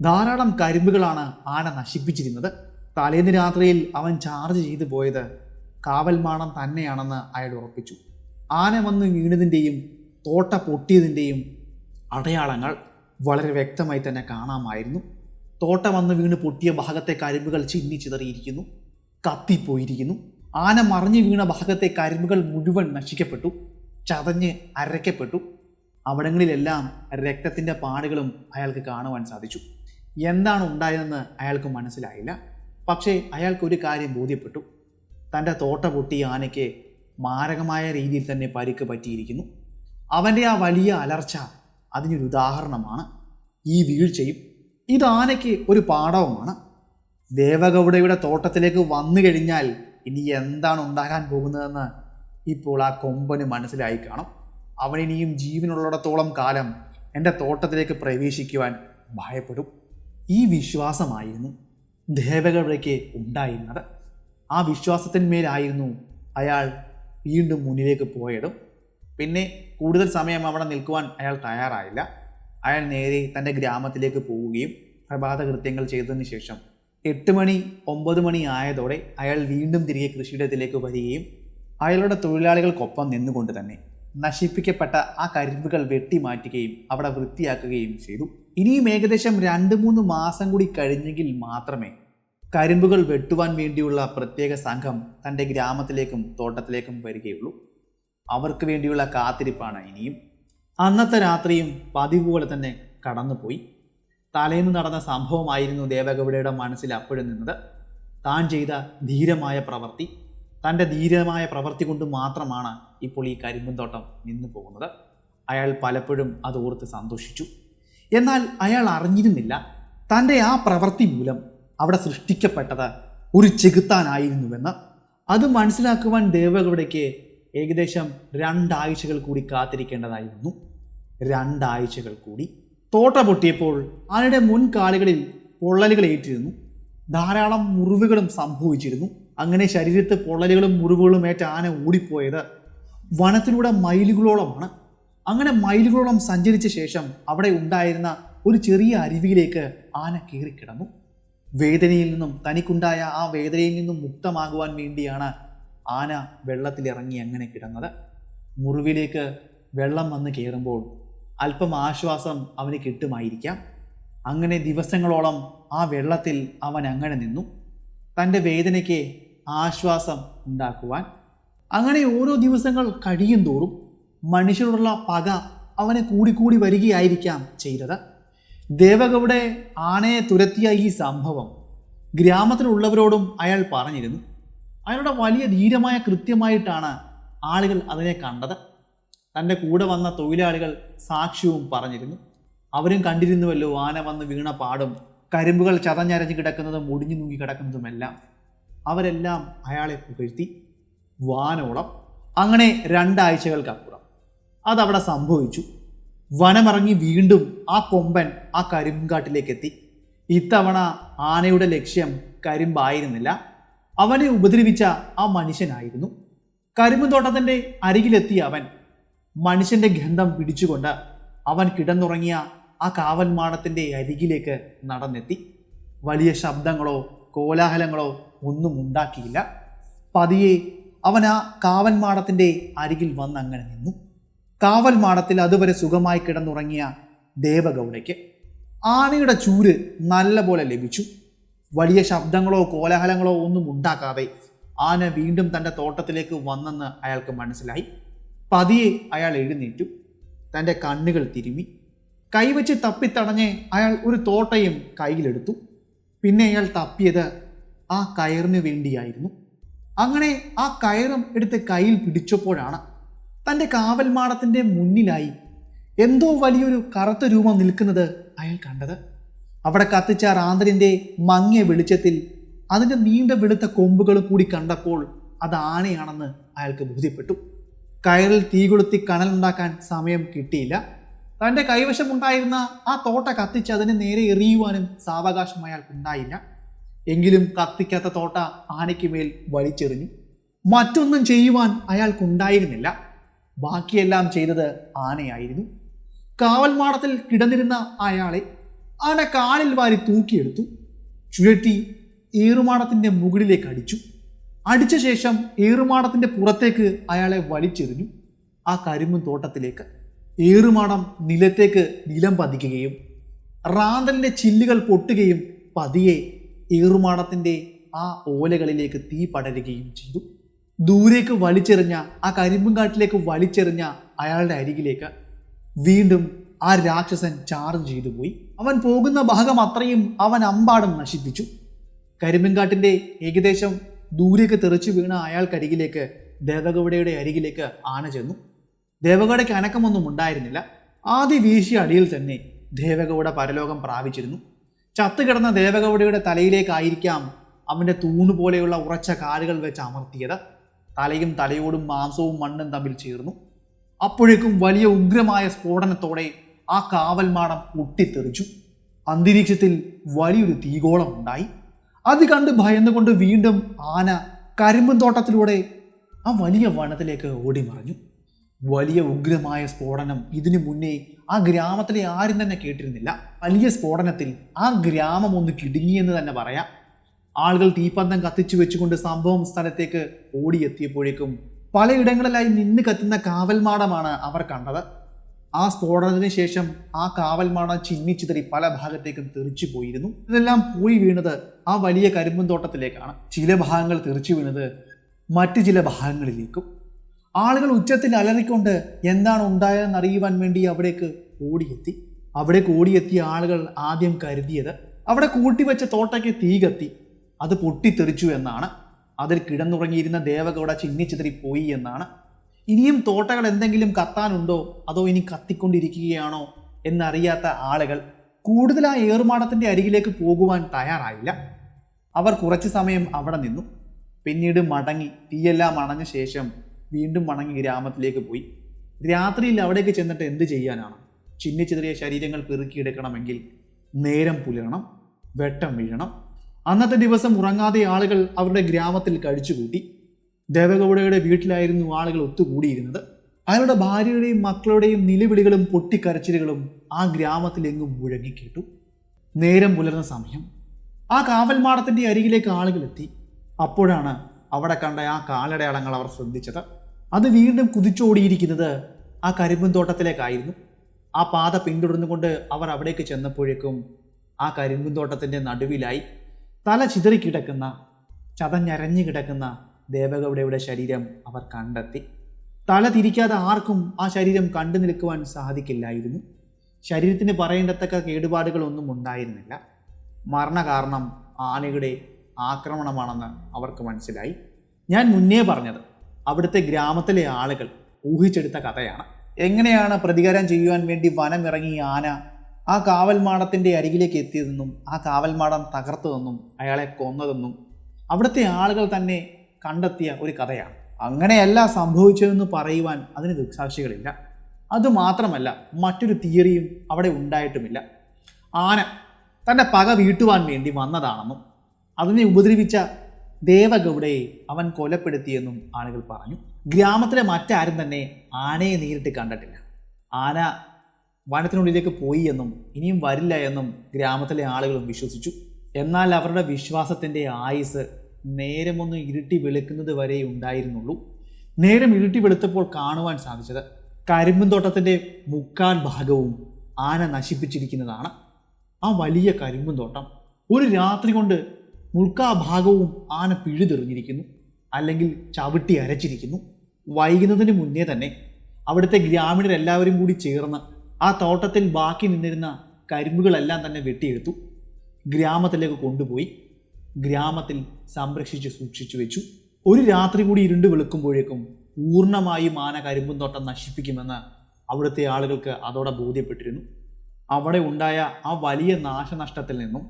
ധാരാളം കരിമ്പുകളാണ് ആന നശിപ്പിച്ചിരുന്നത്. തലേന്ന് രാത്രിയിൽ അവൻ ചാർജ് ചെയ്തു പോയത് കാവൽമാടം തന്നെയാണെന്ന് അയാൾ ഉറപ്പിച്ചു. ആന വന്ന് വീണതിൻ്റെയും തോട്ട പൊട്ടിയതിൻ്റെയും അടയാളങ്ങൾ വളരെ വ്യക്തമായി തന്നെ കാണാമായിരുന്നു. തോട്ട വന്ന് വീണ് പൊട്ടിയ ഭാഗത്തെ കരിമ്പുകൾ ചിന്നിച്ചിതറിയിരിക്കുന്നു, കത്തിപ്പോയിരിക്കുന്നു. ആന മറിഞ്ഞു വീണ ഭാഗത്തെ കരിമ്പുകൾ മുഴുവൻ നശിക്കപ്പെട്ടു, ചതഞ്ഞ് അരയ്ക്കപ്പെട്ടു. അവിടങ്ങളിലെല്ലാം രക്തത്തിൻ്റെ പാടുകളും അയാൾക്ക് കാണുവാൻ സാധിച്ചു. എന്താണ് ഉണ്ടായതെന്ന് അയാൾക്ക് മനസ്സിലായില്ല. പക്ഷേ അയാൾക്കൊരു കാര്യം ബോധ്യപ്പെട്ടു. തൻ്റെ തോട്ട പൊട്ടിയ ആനയ്ക്ക് മാരകമായ രീതിയിൽ തന്നെ പരിക്ക് പറ്റിയിരിക്കുന്നു. അവൻ്റെ ആ വലിയ അലർച്ച അതിനൊരു ഉദാഹരണമാണ്. ഈ വീഴ്ചയും ഇത് ആനയ്ക്ക് ഒരു പാഠവുമാണ്. ദേവഗൗഡയുടെ തോട്ടത്തിലേക്ക് വന്നു കഴിഞ്ഞാൽ ഇനി എന്താണ് ഉണ്ടാകാൻ പോകുന്നതെന്ന് ഇപ്പോൾ ആ കൊമ്പന് മനസ്സിലായി കാണും. അവനിനിയും ജീവനുള്ളിടത്തോളം കാലം എൻ്റെ തോട്ടത്തിലേക്ക് പ്രവേശിക്കുവാൻ ഭയപ്പെടും. ഈ വിശ്വാസമായിരുന്നു ദേവഗൗഡയ്ക്ക് ഉണ്ടായിരുന്നത്. ആ വിശ്വാസത്തിന്മേലായിരുന്നു അയാൾ വീണ്ടും മുന്നിലേക്ക് പോയതും. പിന്നെ കൂടുതൽ സമയം അവിടെ നിൽക്കുവാൻ അയാൾ തയ്യാറായില്ല. അയാൾ നേരെ തൻ്റെ ഗ്രാമത്തിലേക്ക് പോവുകയും പ്രഭാത കൃത്യങ്ങൾ ചെയ്തതിന് ശേഷം 8 മണി 9 മണി ആയതോടെ അയാൾ വീണ്ടും തിരികെ കൃഷിയിടത്തിലേക്ക് വരികയും അയാളുടെ തൊഴിലാളികൾക്കൊപ്പം നിന്നുകൊണ്ട് തന്നെ നശിപ്പിക്കപ്പെട്ട ആ കരിമ്പുകൾ വെട്ടിമാറ്റുകയും അവിടെ വൃത്തിയാക്കുകയും ചെയ്തു. ഇനിയും ഏകദേശം 2-3 മാസം കൂടി കഴിഞ്ഞെങ്കിൽ മാത്രമേ കരിമ്പുകൾ വെട്ടുവാൻ വേണ്ടിയുള്ള പ്രത്യേക സംഘം തൻ്റെ ഗ്രാമത്തിലേക്കും തോട്ടത്തിലേക്കും വരികയുള്ളൂ. അവർക്ക് വേണ്ടിയുള്ള കാത്തിരിപ്പാണ് ഇനിയും. അന്നത്തെ രാത്രിയും പതിവ് പോലെ തന്നെ കടന്നുപോയി. തലേന്ന് നടന്ന സംഭവമായിരുന്നു ദേവഗൗഡയുടെ മനസ്സിൽ അപ്പോഴും നിന്നത്. താൻ ചെയ്ത ധീരമായ പ്രവൃത്തി, തൻ്റെ ധീരമായ പ്രവൃത്തി കൊണ്ട് മാത്രമാണ് ഇപ്പോൾ ഈ കരിമ്പുംതോട്ടം നിന്നു പോകുന്നത്. അയാൾ പലപ്പോഴും അത് ഓർത്ത് സന്തോഷിച്ചു. എന്നാൽ അയാൾ അറിഞ്ഞിരുന്നില്ല തൻ്റെ ആ പ്രവൃത്തി മൂലം അവിടെ സൃഷ്ടിക്കപ്പെട്ടത് ഒരു ചെകുത്താനായിരുന്നുവെന്ന്. അത് മനസ്സിലാക്കുവാൻ ദേവഗൗഡയ്ക്ക് ഏകദേശം 2 ആഴ്ചകൾ കൂടി കാത്തിരിക്കേണ്ടതായിരുന്നു. 2 ആഴ്ചകൾ കൂടി. തോട്ട പൊട്ടിയപ്പോൾ ആനയുടെ മുൻകാലുകളിൽ പൊള്ളലുകൾ ഏറ്റിരുന്നു. ധാരാളം മുറിവുകളും സംഭവിച്ചിരുന്നു. അങ്ങനെ ശരീരത്ത് പൊള്ളലുകളും മുറിവുകളും ഏറ്റ ആന ഓടിപ്പോയത് വനത്തിലൂടെ മൈലുകളോളമാണ്. അങ്ങനെ മൈലുകളോളം സഞ്ചരിച്ച ശേഷം അവിടെ ഉണ്ടായിരുന്ന ഒരു ചെറിയ അരുവിയിലേക്ക് ആന കയറിക്കിടന്നു. വേദനയിൽ നിന്നും തനിക്കുണ്ടായ ആ വേദനയിൽ നിന്നും മുക്തമാകുവാൻ വേണ്ടിയാണ് ആന വെള്ളത്തിലിറങ്ങി അങ്ങനെ കിടന്നത്. മുറിവിലേക്ക് വെള്ളം വന്ന് കയറുമ്പോൾ അല്പം ആശ്വാസം അവന് കിട്ടുമായിരിക്കാം. അങ്ങനെ ദിവസങ്ങളോളം ആ വെള്ളത്തിൽ അവൻ അങ്ങനെ നിന്നു, തൻ്റെ വേദനയ്ക്ക് ആശ്വാസം ഉണ്ടാക്കുവാൻ. അങ്ങനെ ഓരോ ദിവസങ്ങൾ കഴിയും തോറും മനുഷ്യരോടുള്ള പക അവനെ കൂടിക്കൂടി വരികയായിരിക്കാം ചെയ്തത്. ദേവഗൗഡ ആനയെ തുരത്തിയ ഈ സംഭവം ഗ്രാമത്തിലുള്ളവരോടും അയാൾ പറഞ്ഞിരുന്നു. അയാളുടെ വലിയ ധീരമായ കൃത്യമായിട്ടാണ് ആളുകൾ അതിനെ കണ്ടത്. തൻ്റെ കൂടെ വന്ന തൊഴിലാളികൾ സാക്ഷ്യവും പറഞ്ഞിരുന്നു. അവരും കണ്ടിരുന്നുവല്ലോ ആന വന്ന് വീണ പാടും, കരിമ്പുകൾ ചതഞ്ഞരഞ്ഞ് കിടക്കുന്നതും ഒടിഞ്ഞു നൂങ്ങി കിടക്കുന്നതുമെല്ലാം. അവരെല്ലാം അയാളെ പുകഴ്ത്തി വാനോളം. അങ്ങനെ 2 ആഴ്ചകൾക്കപ്പുറം അതവിടെ സംഭവിച്ചു. വനമിറങ്ങി വീണ്ടും ആ കൊമ്പൻ ആ കരിമ്പുകാട്ടിലേക്ക് എത്തി. ഇത്തവണ ആനയുടെ ലക്ഷ്യം കരിമ്പായിരുന്നില്ല, അവനെ ഉപദ്രവിച്ച ആ മനുഷ്യനായിരുന്നു. കരിമ്പുതോട്ടത്തിൻ്റെ അരികിലെത്തിയ അവൻ മനുഷ്യന്റെ ഗന്ധം പിടിച്ചുകൊണ്ട് അവൻ കിടന്നുറങ്ങിയ ആ കാവൽമാടത്തിൻ്റെ അരികിലേക്ക് നടന്നെത്തി. വലിയ ശബ്ദങ്ങളോ കോലാഹലങ്ങളോ ഒന്നും ഉണ്ടാക്കിയില്ല. പതിയെ അവൻ ആ കാവൽമാടത്തിൻ്റെ അരികിൽ വന്നങ്ങനെ നിന്നു. കാവൽമാടത്തിൽ അതുവരെ സുഖമായി കിടന്നുറങ്ങിയ ദേവഗൗഡയ്ക്ക് ആനയുടെ ചൂര് നല്ലപോലെ ലഭിച്ചു. വലിയ ശബ്ദങ്ങളോ കോലാഹലങ്ങളോ ഒന്നും ഉണ്ടാക്കാതെ ആന വീണ്ടും തൻ്റെ തോട്ടത്തിലേക്ക് വന്നെന്ന് അയാൾക്ക് മനസ്സിലായി. പതിയെ അയാൾ എഴുന്നേറ്റു. തൻ്റെ കണ്ണുകൾ തിരുമ്മി കൈവച്ച് തപ്പിത്തടഞ്ഞ് അയാൾ ഒരു തോട്ടയും കയ്യിലെടുത്തു. പിന്നെ അയാൾ തപ്പിയത് ആ കയറിന് വേണ്ടിയായിരുന്നു. അങ്ങനെ ആ കയറും എടുത്ത് കയ്യിൽ പിടിച്ചപ്പോഴാണ് തൻ്റെ കാവൽമാടത്തിൻ്റെ മുന്നിലായി എന്തോ വലിയൊരു കറുത്ത രൂപം നിൽക്കുന്നത് അയാൾ കണ്ടത്. അവിടെ കത്തിച്ച റാന്തലിൻ്റെ മങ്ങിയ വെളിച്ചത്തിൽ അതിൻ്റെ നീണ്ട വെളുത്ത കൊമ്പുകൾ കൂടി കണ്ടപ്പോൾ അത് ആനയാണെന്ന് അയാൾക്ക് ബോധ്യപ്പെട്ടു. കയറിൽ തീ കൊളുത്തി കനലുണ്ടാക്കാൻ സമയം കിട്ടിയില്ല. തൻ്റെ കൈവശമുണ്ടായിരുന്ന ആ തോട്ട കത്തിച്ച് അതിന് നേരെ എറിയുവാനും സാവകാശം അയാൾക്കുണ്ടായില്ല. എങ്കിലും കത്തിക്കാത്ത തോട്ട ആനയ്ക്ക് മേൽ വലിച്ചെറിഞ്ഞു. മറ്റൊന്നും ചെയ്യുവാൻ അയാൾക്കുണ്ടായിരുന്നില്ല. ബാക്കിയെല്ലാം ചെയ്തത് ആനയായിരുന്നു. കാവൽമാടത്തിൽ കിടന്നിരുന്ന അയാളെ ആന കാലിൽ വാരി തൂക്കിയെടുത്തു. ചുഴറ്റി ഏറുമാടത്തിൻ്റെ മുകളിലേക്ക് അടിച്ചു. അടിച്ച ശേഷം ഏറുമാടത്തിൻ്റെ പുറത്തേക്ക് അയാളെ വലിച്ചെറിഞ്ഞു, ആ കരിമ്പും തോട്ടത്തിലേക്ക്. ഏറുമാടം നിലത്തേക്ക് നിലം പതിക്കുകയും റാന്തലിൻ്റെ ചില്ലുകൾ പൊട്ടുകയും പതിയെ ഏറുമാടത്തിൻ്റെ ആ ഓലകളിലേക്ക് തീ പടരുകയും ചെയ്തു. ദൂരേക്ക് വലിച്ചെറിഞ്ഞ ആ കരിമ്പും കാട്ടിലേക്ക് വലിച്ചെറിഞ്ഞ അയാളുടെ അരികിലേക്ക് വീണ്ടും ആ രാക്ഷസൻ ചാർജ് ചെയ്തു പോയി. അവൻ പോകുന്ന ഭാഗം അത്രയും അവൻ അമ്പാടും നശിപ്പിച്ചു. കരിമ്പൻകാട്ടിൻ്റെ ഏകദേശം ദൂരേക്ക് തെറിച്ചു വീണ അയാൾക്കരികിലേക്ക് ദേവഗൗഡയുടെ അരികിലേക്ക് ആന ചെന്നു. ദേവഗൗഡയ്ക്ക് അനക്കമൊന്നും ഉണ്ടായിരുന്നില്ല. ആദ്യ വീശിയ അടിയിൽ തന്നെ ദേവഗൗഡ പരലോകം പ്രാപിച്ചിരുന്നു. ചത്തുകിടന്ന ദേവഗൗഡയുടെ തലയിലേക്കായിരിക്കാം അവൻ്റെ തൂണുപോലെയുള്ള ഉറച്ച കാലുകൾ വെച്ച് അമർത്തിയത്. തലയും തലയോടും മാംസവും മണ്ണും തമ്മിൽ ചേർന്നു. അപ്പോഴേക്കും വലിയ ഉഗ്രമായ സ്ഫോടനത്തോടെ ആ കാവൽമാടം പൊട്ടിത്തെറിച്ചു. അന്തരീക്ഷത്തിൽ വലിയൊരു തീഗോളം ഉണ്ടായി. അത് കണ്ട് ഭയന്നുകൊണ്ട് വീണ്ടും ആന കരിമ്പൻ തോട്ടത്തിലൂടെ ആ വലിയ വനത്തിലേക്ക് ഓടിമറഞ്ഞു. വലിയ ഉഗ്രമായ സ്ഫോടനം ഇതിനു മുന്നേ ആ ഗ്രാമത്തിലെ ആരും തന്നെ കേട്ടിരുന്നില്ല. വലിയ സ്ഫോടനത്തിൽ ആ ഗ്രാമം ഒന്ന് കിടുങ്ങിയെന്ന് തന്നെ പറയാം. ആളുകൾ തീപ്പന്തം കത്തിച്ചു വെച്ചുകൊണ്ട് സംഭവം സ്ഥലത്തേക്ക് ഓടിയെത്തിയപ്പോഴേക്കും പലയിടങ്ങളിലായി നിന്ന് കത്തുന്ന കാവൽമാടമാണ് അവർ കണ്ടത്. ആ സ്ഫോടനത്തിന് ശേഷം ആ കാവൽമാടം ചിന്നിച്ചിതറി പല ഭാഗത്തേക്കും തെറിച്ചു പോയിരുന്നു. ഇതെല്ലാം പോയി വീണത് ആ വലിയ കരിമ്പൻ തോട്ടത്തിലേക്കാണ്. ചില ഭാഗങ്ങൾ തെറിച്ചു വീണത് മറ്റു ചില ഭാഗങ്ങളിലേക്കും. ആളുകൾ ഉച്ചത്തിൽ അലറിക്കൊണ്ട് എന്താണ് ഉണ്ടായതെന്ന് അറിയുവാൻ വേണ്ടി അവിടേക്ക് ഓടിയെത്തിയ ആളുകൾ ആദ്യം കരുതിയത് അവിടെ കൂട്ടിവെച്ച തോട്ടയ്ക്ക് തീ കത്തി അത് പൊട്ടിത്തെറിച്ചു എന്നാണ്. അതിൽ കിടന്നുറങ്ങിയിരുന്ന ദേവഗൗഡ ചിന്നിച്ചിതറി പോയി എന്നാണ്. ഇനിയും തോട്ടകൾ എന്തെങ്കിലും കത്താനുണ്ടോ അതോ ഇനി കത്തിക്കൊണ്ടിരിക്കുകയാണോ എന്നറിയാത്ത ആളുകൾ കൂടുതൽ ആ ഏറുമാടത്തിൻ്റെ അരികിലേക്ക് പോകുവാൻ തയ്യാറായില്ല. അവർ കുറച്ചു സമയം അവിടെ നിന്നു. പിന്നീട് മടങ്ങി തീയെല്ലാം അണഞ്ഞ ശേഷം വീണ്ടും മടങ്ങി ഗ്രാമത്തിലേക്ക് പോയി. രാത്രിയിൽ അവിടേക്ക് ചെന്നിട്ട് എന്ത് ചെയ്യാനാണ്? ചിന്നിച്ചിതറിയ ശരീരങ്ങൾ പെറുക്കിയെടുക്കണമെങ്കിൽ നേരം പുലരണം, വെട്ടം വീഴണം. അന്നത്തെ ദിവസം ഉറങ്ങാതെ ആളുകൾ അവരുടെ ഗ്രാമത്തിൽ കഴിച്ചുകൂട്ടി. ദേവഗൗഡയുടെ വീട്ടിലായിരുന്നു ആളുകൾ ഒത്തുകൂടിയിരുന്നത്. അയാളുടെ ഭാര്യയുടെയും മക്കളുടെയും നിലവിളികളും പൊട്ടിക്കരച്ചിലുകളും ആ ഗ്രാമത്തിലെങ്ങും മുഴങ്ങിക്കേട്ടു. നേരം പുലർന്ന സമയം ആ കാവൽമാടത്തിൻ്റെ അരികിലേക്ക് ആളുകൾ എത്തി. അപ്പോഴാണ് അവിടെ കണ്ട ആ കാലടയാളങ്ങൾ അവർ ശ്രദ്ധിച്ചത്. അത് വീണ്ടും കുതിച്ചോടിയിരിക്കുന്നത് ആ കരിമ്പൻ തോട്ടത്തിലേക്കായിരുന്നു. ആ പാത പിന്തുടർന്നുകൊണ്ട് അവർ അവിടേക്ക് ചെന്നപ്പോഴേക്കും ആ കരിമ്പൻ തോട്ടത്തിൻ്റെ നടുവിലായി തല ചിതറിക്കിടക്കുന്ന ചതഞ്ഞരഞ്ഞു കിടക്കുന്ന ദേവഗൗഡയുടെ ശരീരം അവർ കണ്ടെത്തി. തല തിരിക്കാതെ ആർക്കും ആ ശരീരം കണ്ടു നിൽക്കുവാൻ സാധിക്കില്ലായിരുന്നു. ശരീരത്തിന് പറയേണ്ടത്തക്ക കേടുപാടുകളൊന്നും ഉണ്ടായിരുന്നില്ല. മരണകാരണം ആനയുടെ ആക്രമണമാണെന്ന് അവർക്ക് മനസ്സിലായി. ഞാൻ മുന്നേ പറഞ്ഞത് അവിടുത്തെ ഗ്രാമത്തിലെ ആളുകൾ ഊഹിച്ചെടുത്ത കഥയാണ്. എങ്ങനെയാണ് പ്രതികാരം ചെയ്യുവാൻ വേണ്ടി വനമിറങ്ങിയ ആന ആ കാവൽമാടത്തിൻ്റെ അരികിലേക്ക് എത്തിയതെന്നും ആ കാവൽമാടം തകർത്തതെന്നും അയാളെ കൊന്നതെന്നും അവിടുത്തെ ആളുകൾ തന്നെ കണ്ടെത്തിയ ഒരു കഥയാണ്. അങ്ങനെയല്ല സംഭവിച്ചതെന്ന് പറയുവാൻ അതിന് ദൃക്സാക്ഷികളില്ല. അതുമാത്രമല്ല, മറ്റൊരു തിയറിയും അവിടെ ഉണ്ടായിട്ടുമില്ല. ആന തൻ്റെ പക വീട്ടുവാൻ വേണ്ടി വന്നതാണെന്നും അതിനെ ഉപദ്രവിച്ച ദേവഗൗഡയെ അവൻ കൊലപ്പെടുത്തിയെന്നും ആളുകൾ പറഞ്ഞു. ഗ്രാമത്തിലെ മറ്റാരും തന്നെ ആനയെ നേരിട്ട് കണ്ടിട്ടില്ല. ആന വനത്തിനുള്ളിലേക്ക് പോയി എന്നും ഇനിയും വരില്ല എന്നും ഗ്രാമത്തിലെ ആളുകളും വിശ്വസിച്ചു. എന്നാൽ അവരുടെ വിശ്വാസത്തിൻ്റെ ആയുസ് നേരമൊന്ന് ഇരുട്ടി വെളുക്കുന്നത് വരെ ഉണ്ടായിരുന്നുള്ളൂ. നേരം ഇരുട്ടി വെളുത്തപ്പോൾ കാണുവാൻ സാധിച്ചത് കരിമ്പും തോട്ടത്തിൻ്റെ 3/4 ഭാഗവും ആന നശിപ്പിച്ചിരിക്കുന്നതാണ്. ആ വലിയ കരിമ്പും തോട്ടം ഒരു രാത്രി കൊണ്ട് 3/4 ഭാഗവും ആന പിഴുതെറിഞ്ഞിരിക്കുന്നു, അല്ലെങ്കിൽ ചവിട്ടി അരച്ചിരിക്കുന്നു. വൈകുന്നതിന് മുന്നേ തന്നെ അവിടുത്തെ ഗ്രാമീണരെല്ലാവരും കൂടി ചേർന്ന് ആ തോട്ടത്തിൽ ബാക്കി നിന്നിരുന്ന കരിമ്പുകളെല്ലാം തന്നെ വെട്ടിയെടുത്തു. ഗ്രാമത്തിലേക്ക് കൊണ്ടുപോയി ഗ്രാമത്തിൽ സംരക്ഷിച്ച് സൂക്ഷിച്ചു വെച്ചു. ഒരു രാത്രി കൂടി ഇരുണ്ട് വെളുക്കുമ്പോഴേക്കും പൂർണ്ണമായും ആന കരിമ്പും തോട്ടം നശിപ്പിക്കുമെന്ന് അവിടുത്തെ ആളുകൾക്ക് അതോടെ ബോധ്യപ്പെട്ടിരുന്നു. അവിടെ ഉണ്ടായ ആ വലിയ നാശനഷ്ടത്തിൽ നിന്നും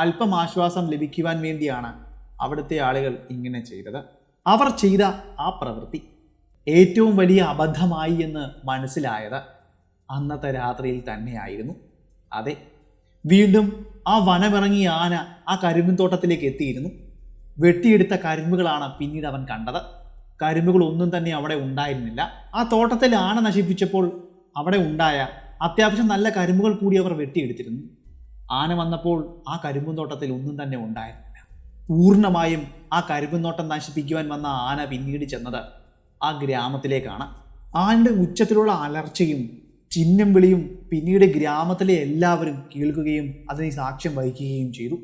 അല്പം ആശ്വാസം ലഭിക്കുവാൻ വേണ്ടിയാണ് അവിടുത്തെ ആളുകൾ ഇങ്ങനെ ചെയ്തത്. അവർ ചെയ്ത ആ പ്രവൃത്തി ഏറ്റവും വലിയ അബദ്ധമായി എന്ന് മനസ്സിലായത് അന്നത്തെ രാത്രിയിൽ തന്നെയായിരുന്നു. അതെ, വീണ്ടും ആ വനമിറങ്ങിയ ആന ആ കരിമ്പിൻ തോട്ടത്തിലേക്ക് എത്തിയിരുന്നു. വെട്ടിയെടുത്ത കരിമ്പുകളാണ് പിന്നീട് അവൻ കണ്ടത്. കരിമ്പുകൾ ഒന്നും തന്നെ അവിടെ ഉണ്ടായിരുന്നില്ല. ആ തോട്ടത്തിൽ ആന നശിപ്പിച്ചപ്പോൾ അവിടെ ഉണ്ടായ അത്യാവശ്യം നല്ല കരിമ്പുകൾ കൂടി അവർ വെട്ടിയെടുത്തിരുന്നു. ആന വന്നപ്പോൾ ആ കരിമ്പും തോട്ടത്തിൽ ഒന്നും തന്നെ ഉണ്ടായിരുന്നില്ല. പൂർണ്ണമായും ആ കരിമ്പും തോട്ടം നശിപ്പിക്കുവാൻ വന്ന ആന പിന്നീട് ചെന്നത് ആ ഗ്രാമത്തിലേക്കാണ്. ആനയുടെ ഉച്ചത്തിലുള്ള അലർച്ചയും ചിഹ്നം വിളിയും പിന്നീട് ഗ്രാമത്തിലെ എല്ലാവരും കേൾക്കുകയും അതിന് സാക്ഷ്യം വഹിക്കുകയും ചെയ്തു.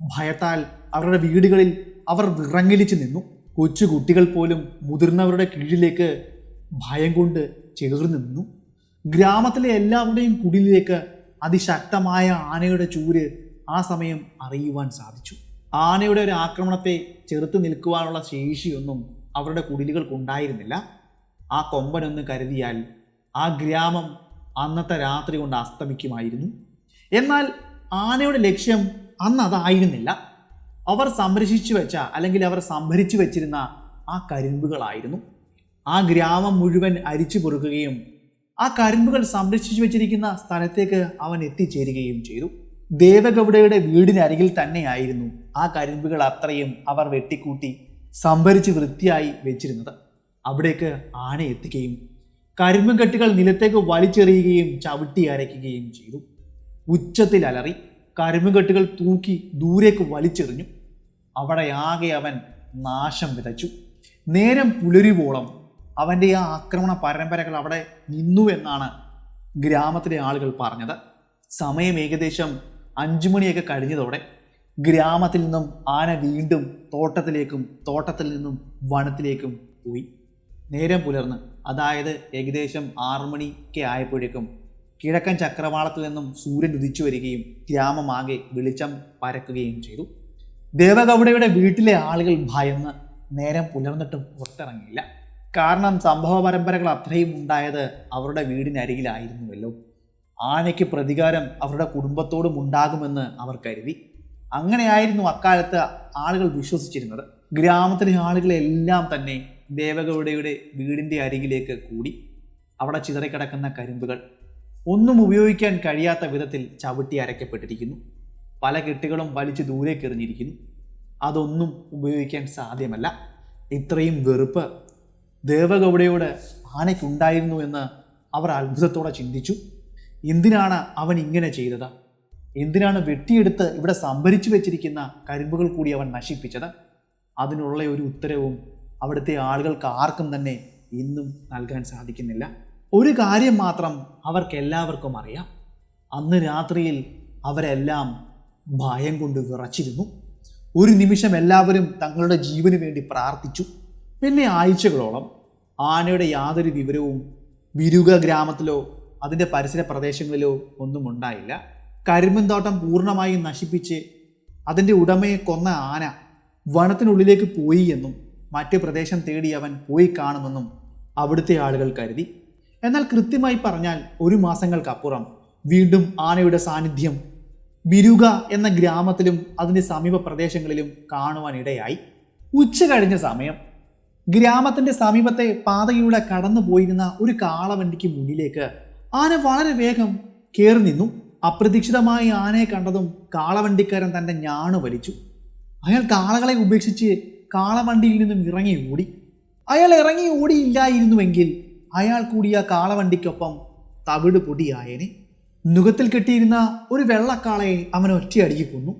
ഭയത്താൽ അവരുടെ വീടുകളിൽ അവർ വിറങ്ങലിച്ചു നിന്നു. കൊച്ചു കുട്ടികൾ പോലും മുതിർന്നവരുടെ കീഴിലേക്ക് ഭയം കൊണ്ട് ചേർന്ന് നിന്നു. ഗ്രാമത്തിലെ എല്ലാവരുടെയും കുടിലിലേക്ക് അതിശക്തമായ ആനയുടെ ചൂര് ആ സമയം അറിയുവാൻ സാധിച്ചു. ആനയുടെ ഒരു ആക്രമണത്തെ ചെറുത്ത് നിൽക്കുവാനുള്ള ശേഷിയൊന്നും അവരുടെ കുടിലുകൾക്കുണ്ടായിരുന്നില്ല. ആ കൊമ്പനൊന്ന് കരുതിയാൽ ആ ഗ്രാമം അന്നത്തെ രാത്രി കൊണ്ട് അസ്തമിക്കുമായിരുന്നു. എന്നാൽ ആനയുടെ ലക്ഷ്യം അന്ന് അതായിരുന്നില്ല. അവർ സംരക്ഷിച്ചു വെച്ച, അല്ലെങ്കിൽ അവർ സംഭരിച്ചു വെച്ചിരുന്ന ആ കരിമ്പുകളായിരുന്നു. ആ ഗ്രാമം മുഴുവൻ അരിച്ചു പൊറുക്കുകയും ആ കരിമ്പുകൾ സംരക്ഷിച്ചു വെച്ചിരിക്കുന്ന സ്ഥലത്തേക്ക് അവൻ എത്തിച്ചേരുകയും ചെയ്തു. ദേവഗൗഡയുടെ വീടിനരികിൽ തന്നെയായിരുന്നു ആ കരിമ്പുകൾ അത്രയും അവർ വെട്ടിക്കൂട്ടി സംഭരിച്ച് വൃത്തിയായി വെച്ചിരുന്നത്. അവിടേക്ക് ആന എത്തുകയും കരിമ്പും കെട്ടുകൾ നിലത്തേക്ക് വലിച്ചെറിയുകയും ചവിട്ടി അരയ്ക്കുകയും ചെയ്തു. ഉച്ചത്തിൽ അലറി കരിമ്പും കെട്ടുകൾ തൂക്കി ദൂരേക്ക് വലിച്ചെറിഞ്ഞു. അവിടെ ആകെ അവൻ നാശം വിതച്ചു. നേരം പുലരുവോളം അവൻ്റെ ആ ആക്രമണ പരമ്പരകൾ അവിടെ നിന്നു എന്നാണ് ഗ്രാമത്തിലെ ആളുകൾ പറഞ്ഞത്. സമയം ഏകദേശം 5 മണിയൊക്കെ കഴിഞ്ഞതോടെ ഗ്രാമത്തിൽ നിന്നും ആന വീണ്ടും തോട്ടത്തിലേക്കും തോട്ടത്തിൽ നിന്നും വനത്തിലേക്കും പോയി. നേരം പുലർന്ന്, അതായത് ഏകദേശം 6 മണിക്ക് ആയപ്പോഴേക്കും കിഴക്കൻ ചക്രവാളത്തിൽ നിന്നും സൂര്യൻ ഉദിച്ചു വരികയും ഗ്രാമമാകെ വെളിച്ചം പരക്കുകയും ചെയ്തു. ദേവഗൗഡയുടെ വീട്ടിലെ ആളുകൾ ഭയന്ന് നേരം പുലർന്നിട്ടും പുറത്തിറങ്ങിയില്ല. കാരണം സംഭവ പരമ്പരകൾ അത്രയും ഉണ്ടായത് അവരുടെ വീടിനരികിലായിരുന്നുവല്ലോ. ആനയ്ക്ക് പ്രതികാരം അവരുടെ കുടുംബത്തോടും ഉണ്ടാകുമെന്ന് അവർ കരുതി. അങ്ങനെയായിരുന്നു അക്കാലത്ത് ആളുകൾ വിശ്വസിച്ചിരുന്നത്. ഗ്രാമത്തിലെ ആളുകളെല്ലാം തന്നെ ദേവഗൗഡയുടെ വീടിൻ്റെ അരികിലേക്ക് കൂടി. അവിടെ ചിതറിക്കിടക്കുന്ന കരിമ്പുകൾ ഒന്നും ഉപയോഗിക്കാൻ കഴിയാത്ത വിധത്തിൽ ചവിട്ടി അരയ്ക്കപ്പെട്ടിരിക്കുന്നു. പല കെട്ടുകളും വലിച്ചു ദൂരേക്ക് എറിഞ്ഞിരിക്കുന്നു. അതൊന്നും ഉപയോഗിക്കാൻ സാധ്യമല്ല. ഇത്രയും വെറുപ്പ് ദേവഗൗഡയോട് ആനയ്ക്കുണ്ടായിരുന്നു എന്ന് അവർ അത്ഭുതത്തോടെ ചിന്തിച്ചു. എന്തിനാണ് അവൻ ഇങ്ങനെ ചെയ്തത്? എന്തിനാണ് വെട്ടിയെടുത്ത് ഇവിടെ സംഭരിച്ചു വെച്ചിരിക്കുന്ന കരിമ്പുകൾ കൂടി അവൻ നശിപ്പിച്ചത്? അതിനുള്ള ഒരു ഉത്തരവും അവിടുത്തെ ആളുകൾക്ക് ആർക്കും തന്നെ ഇന്നും നൽകാൻ സാധിക്കുന്നില്ല. ഒരു കാര്യം മാത്രം അവർക്കെല്ലാവർക്കും അറിയാം. അന്ന് രാത്രിയിൽ അവരെല്ലാം ഭയം കൊണ്ട് വിറച്ചിരുന്നു. ഒരു നിമിഷം എല്ലാവരും തങ്ങളുടെ ജീവന് വേണ്ടി പ്രാർത്ഥിച്ചു. പിന്നെ ആഴ്ചകളോളം ആനയുടെ യാതൊരു വിവരവും ബിരുക ഗ്രാമത്തിലോ അതിൻ്റെ പരിസര പ്രദേശങ്ങളിലോ ഒന്നും ഉണ്ടായില്ല. കരിമ്പുംതോട്ടം പൂർണ്ണമായും നശിപ്പിച്ച് അതിൻ്റെ ഉടമയെ കൊന്ന ആന വനത്തിനുള്ളിലേക്ക് പോയി എന്നും മറ്റ് പ്രദേശം തേടി അവൻ പോയി കാണുമെന്നും അവിടുത്തെ ആളുകൾ കരുതി. എന്നാൽ കൃത്യമായി പറഞ്ഞാൽ 1 മാസങ്ങൾക്കപ്പുറം വീണ്ടും ആനയുടെ സാന്നിധ്യം ബിരുക എന്ന ഗ്രാമത്തിലും അതിൻ്റെ സമീപ പ്രദേശങ്ങളിലും കാണുവാനിടയായി. ഉച്ച കഴിഞ്ഞ സമയം ഗ്രാമത്തിൻ്റെ സമീപത്തെ പാതയിലൂടെ കടന്നു പോയിരുന്ന ഒരു കാളവണ്ടിക്ക് മുന്നിലേക്ക് ആന വളരെ വേഗം കയറി നിന്നു. അപ്രതീക്ഷിതമായി ആനയെ കണ്ടതും കാളവണ്ടിക്കാരൻ തൻ്റെ ഞാണു വലിച്ചു. അയാൾ കാളകളെ ഉപേക്ഷിച്ച് കാളവണ്ടിയിൽ നിന്നും ഇറങ്ങി ഓടി. അയാൾ ഇറങ്ങി ഓടിയില്ലായിരുന്നുവെങ്കിൽ അയാൾ കൂടിയ കാളവണ്ടിക്കൊപ്പം തവിട് പൊടിയായനെ. നുകത്തിൽ കെട്ടിയിരുന്ന ഒരു വെള്ളക്കാളയെ അവൻ ഒറ്റയടിക്ക് കൊന്നു.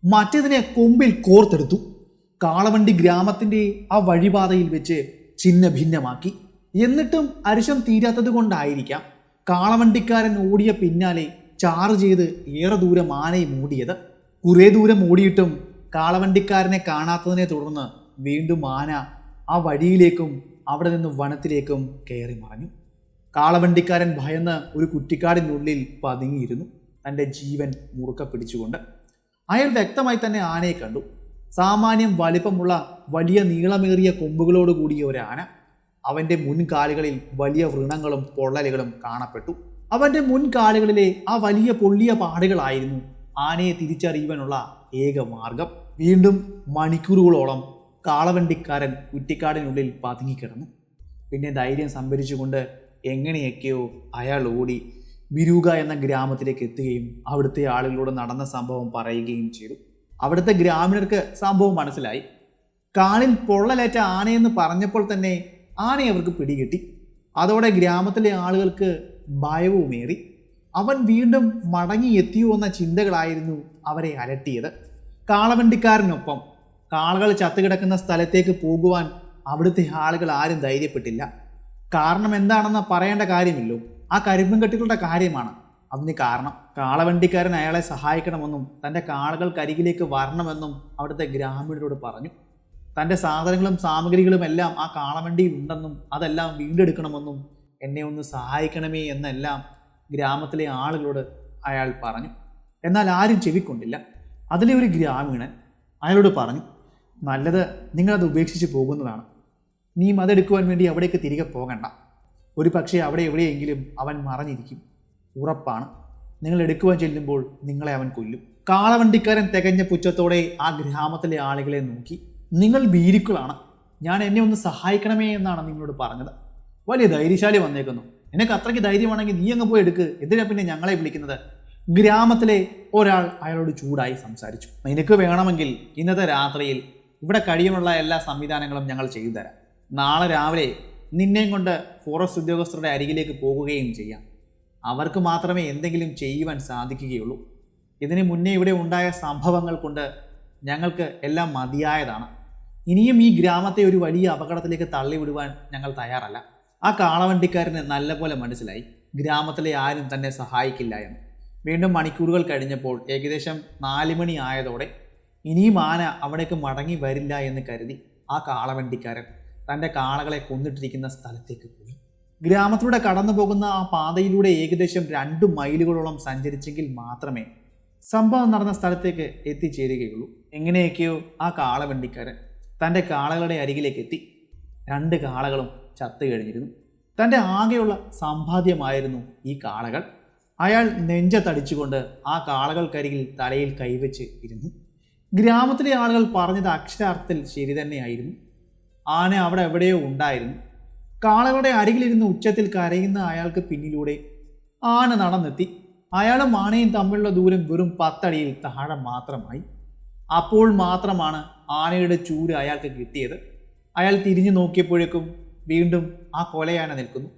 മറ്റേതിനെ കൊമ്പിൽ കോർത്തെടുത്തു. കാളവണ്ടി ഗ്രാമത്തിന്റെ ആ വഴിപാതയിൽ വെച്ച് ഛിന്ന ഭിന്നമാക്കി. എന്നിട്ടും അരിശം തീരാത്തത് കൊണ്ടായിരിക്കാം കാളവണ്ടിക്കാരൻ ഓടിയ പിന്നാലെ ചാർജ് ചെയ്ത് ഏറെ ദൂരം ആനയെ മൂടിയത്. കുറേ ദൂരം ഓടിയിട്ടും കാളവണ്ടിക്കാരനെ കാണാത്തതിനെ തുടർന്ന് വീണ്ടും ആന ആ വഴിയിലേക്കും അവിടെ നിന്ന് വനത്തിലേക്കും കയറി മറഞ്ഞു. കാളവണ്ടിക്കാരൻ ഭയന്ന് ഒരു കുറ്റിക്കാടിനുള്ളിൽ പതുങ്ങിയിരുന്നു, തൻ്റെ ജീവൻ മുറുക്ക പിടിച്ചുകൊണ്ട്. അയാൾ വ്യക്തമായി തന്നെ ആനയെ കണ്ടു. സാമാന്യം വലിപ്പമുള്ള വലിയ നീളമേറിയ കൊമ്പുകളോട് കൂടിയ ഒരു ആന. അവൻ്റെ മുൻകാലുകളിൽ വലിയ വ്രണങ്ങളും പൊള്ളലുകളും കാണപ്പെട്ടു. അവൻ്റെ മുൻകാലുകളിലെ ആ വലിയ പൊള്ളിയ പാടുകളായിരുന്നു ആനയെ തിരിച്ചറിയുവാനുള്ള ഏക മാർഗം. വീണ്ടും മണിക്കൂറുകളോളം കാളവണ്ടിക്കാരൻ കുറ്റിക്കാടിനുള്ളിൽ പതുങ്ങിക്കിടന്നു. പിന്നെ ധൈര്യം സംഭരിച്ചുകൊണ്ട് എങ്ങനെയൊക്കെയോ അയാൾ ഓടി ബിരൂക എന്ന ഗ്രാമത്തിലേക്ക് എത്തുകയും അവിടുത്തെ ആളുകളോട് നടന്ന സംഭവം പറയുകയും ചെയ്തു. അവിടുത്തെ ഗ്രാമീണർക്ക് സംഭവം മനസ്സിലായി. കാലിൽ പൊള്ളലേറ്റ ആനയെന്ന് പറഞ്ഞപ്പോൾ തന്നെ ആനയെ അവർക്ക് പിടികിട്ടി. അതോടെ ഗ്രാമത്തിലെ ആളുകൾക്ക് ഭയവുമേറി. അവൻ വീണ്ടും മടങ്ങി എത്തിയോ എന്ന ചിന്തകളായിരുന്നു അവരെ അലട്ടിയത്. കാളവണ്ടിക്കാരനൊപ്പം കാളകൾ ചത്തുകിടക്കുന്ന സ്ഥലത്തേക്ക് പോകുവാൻ അവിടുത്തെ ആളുകൾ ആരും ധൈര്യപ്പെട്ടില്ല. കാരണം എന്താണെന്ന് പറയേണ്ട കാര്യമില്ലോ, ആ കരിമ്പും കെട്ടുകളുടെ കാര്യമാണ് അതിന് കാരണം. കാളവണ്ടിക്കാരൻ അയാളെ സഹായിക്കണമെന്നും തൻ്റെ കാളകൾക്കരികിലേക്ക് വരണമെന്നും അവിടുത്തെ ഗ്രാമീണരോട് പറഞ്ഞു. തൻ്റെ സാധനങ്ങളും സാമഗ്രികളും എല്ലാം ആ കാളവണ്ടിയിൽ ഉണ്ടെന്നും അതെല്ലാം വീണ്ടെടുക്കണമെന്നും എന്നെ ഒന്ന് സഹായിക്കണമേ എന്നെല്ലാം ഗ്രാമത്തിലെ ആളുകളോട് അയാൾ പറഞ്ഞു. എന്നാൽ ആരും ചെവിക്കൊണ്ടില്ല. അതിലെ ഒരു ഗ്രാമീണൻ അയാളോട് പറഞ്ഞു, നല്ലത് നിങ്ങളത് ഉപേക്ഷിച്ച് പോകുന്നതാണ്. നീ അതെടുക്കുവാൻ വേണ്ടി അവിടേക്ക് തിരികെ പോകണ്ട. ഒരു പക്ഷേ അവിടെ എവിടെയെങ്കിലും അവൻ മറഞ്ഞിരിക്കും. ഉറപ്പാണ്, നിങ്ങൾ എടുക്കുവാൻ ചെല്ലുമ്പോൾ നിങ്ങളെ അവൻ കൊല്ലും. കാളവണ്ടിക്കാരൻ തികഞ്ഞ പുച്ഛത്തോടെ ആ ഗ്രാമത്തിലെ ആളുകളെ നോക്കി, നിങ്ങൾ ഭീരുക്കളാണ്, ഞാൻ എന്നെ ഒന്ന് സഹായിക്കണമേ എന്നാണ് നിങ്ങളോട് പറഞ്ഞത്. വലിയ ധൈര്യശാലി വന്നേക്കുന്നു. നിനക്ക് അത്രയ്ക്ക് ധൈര്യമാണെങ്കിൽ നീ അങ്ങ് പോയി എടുക്ക്, എന്തിനാ പിന്നെ ഞങ്ങളെ വിളിക്കുന്നത്? ഗ്രാമത്തിലെ ഒരാൾ അയാളോട് ചൂടായി സംസാരിച്ചു. നിനക്ക് വേണമെങ്കിൽ ഇന്നത്തെ രാത്രിയിൽ ഇവിടെ കഴിയാനുള്ള എല്ലാ സംവിധാനങ്ങളും ഞങ്ങൾ ചെയ്തു തരാം. നാളെ രാവിലെ നിന്നെയും കൊണ്ട് ഫോറസ്റ്റ് ഉദ്യോഗസ്ഥരുടെ അരികിലേക്ക് പോകുകയും ചെയ്യാം. അവർക്ക് മാത്രമേ എന്തെങ്കിലും ചെയ്യുവാൻ സാധിക്കുകയുള്ളൂ. ഇതിന് മുന്നേ ഇവിടെ ഉണ്ടായ സംഭവങ്ങൾ കൊണ്ട് ഞങ്ങൾക്ക് എല്ലാം മതിയായതാണ്. ഇനിയും ഈ ഗ്രാമത്തെ ഒരു വലിയ അപകടത്തിലേക്ക് തള്ളിവിടുവാൻ ഞങ്ങൾ തയ്യാറല്ല. ആ കാളവണ്ടിക്കാരന് നല്ലപോലെ മനസ്സിലായി ഗ്രാമത്തിലെ ആരും തന്നെ സഹായിക്കില്ല എന്ന്. വീണ്ടും മണിക്കൂറുകൾ കഴിഞ്ഞപ്പോൾ ഏകദേശം 4 മണി ആയതോടെ ഇനിയും ആന അവിടേക്ക് മടങ്ങി വരില്ല എന്ന് കരുതി ആ കാളവണ്ടിക്കാരൻ തൻ്റെ കാളകളെ കൊന്നിട്ടിരിക്കുന്ന സ്ഥലത്തേക്ക് പോയി. ഗ്രാമത്തിലൂടെ കടന്നു പോകുന്ന ആ പാതയിലൂടെ ഏകദേശം 2 മൈലുകളോളം സഞ്ചരിച്ചെങ്കിൽ മാത്രമേ സംഭവം നടന്ന സ്ഥലത്തേക്ക് എത്തിച്ചേരുകയുള്ളൂ. എങ്ങനെയൊക്കെയോ ആ കാളവണ്ടിക്കാരൻ തൻ്റെ കാളകളുടെ അരികിലേക്ക് എത്തി. 2 കാളകളും ചത്തു കഴിഞ്ഞിരുന്നു. തൻ്റെ ആകെയുള്ള സമ്പാദ്യമായിരുന്നു ഈ കാളകൾ. അയാൾ നെഞ്ചത്തടിച്ചുകൊണ്ട് ആ കാളകൾക്കരികിൽ തലയിൽ കൈവച്ച് ഇരുന്നു. ഗ്രാമത്തിലെ ആളുകൾ പറഞ്ഞത് അക്ഷരാർത്ഥത്തിൽ ശരി തന്നെയായിരുന്നു. ആന അവിടെ എവിടെയോ ഉണ്ടായിരുന്നു. കാളകളുടെ അരികിലിരുന്ന് ഉച്ചത്തിൽ കരയുന്ന അയാൾക്ക് പിന്നിലൂടെ ആന നടന്നെത്തി. അയാളും ആനയും തമ്മിലുള്ള ദൂരം വെറും 10 അടിയിൽ താഴെ മാത്രമായി. അപ്പോൾ മാത്രമാണ് ആനയുടെ ചൂര് അയാൾക്ക് കിട്ടിയത്. അയാൾ തിരിഞ്ഞു നോക്കിയപ്പോഴേക്കും വീണ്ടും ആ കൊലയാന നിൽക്കുന്നു.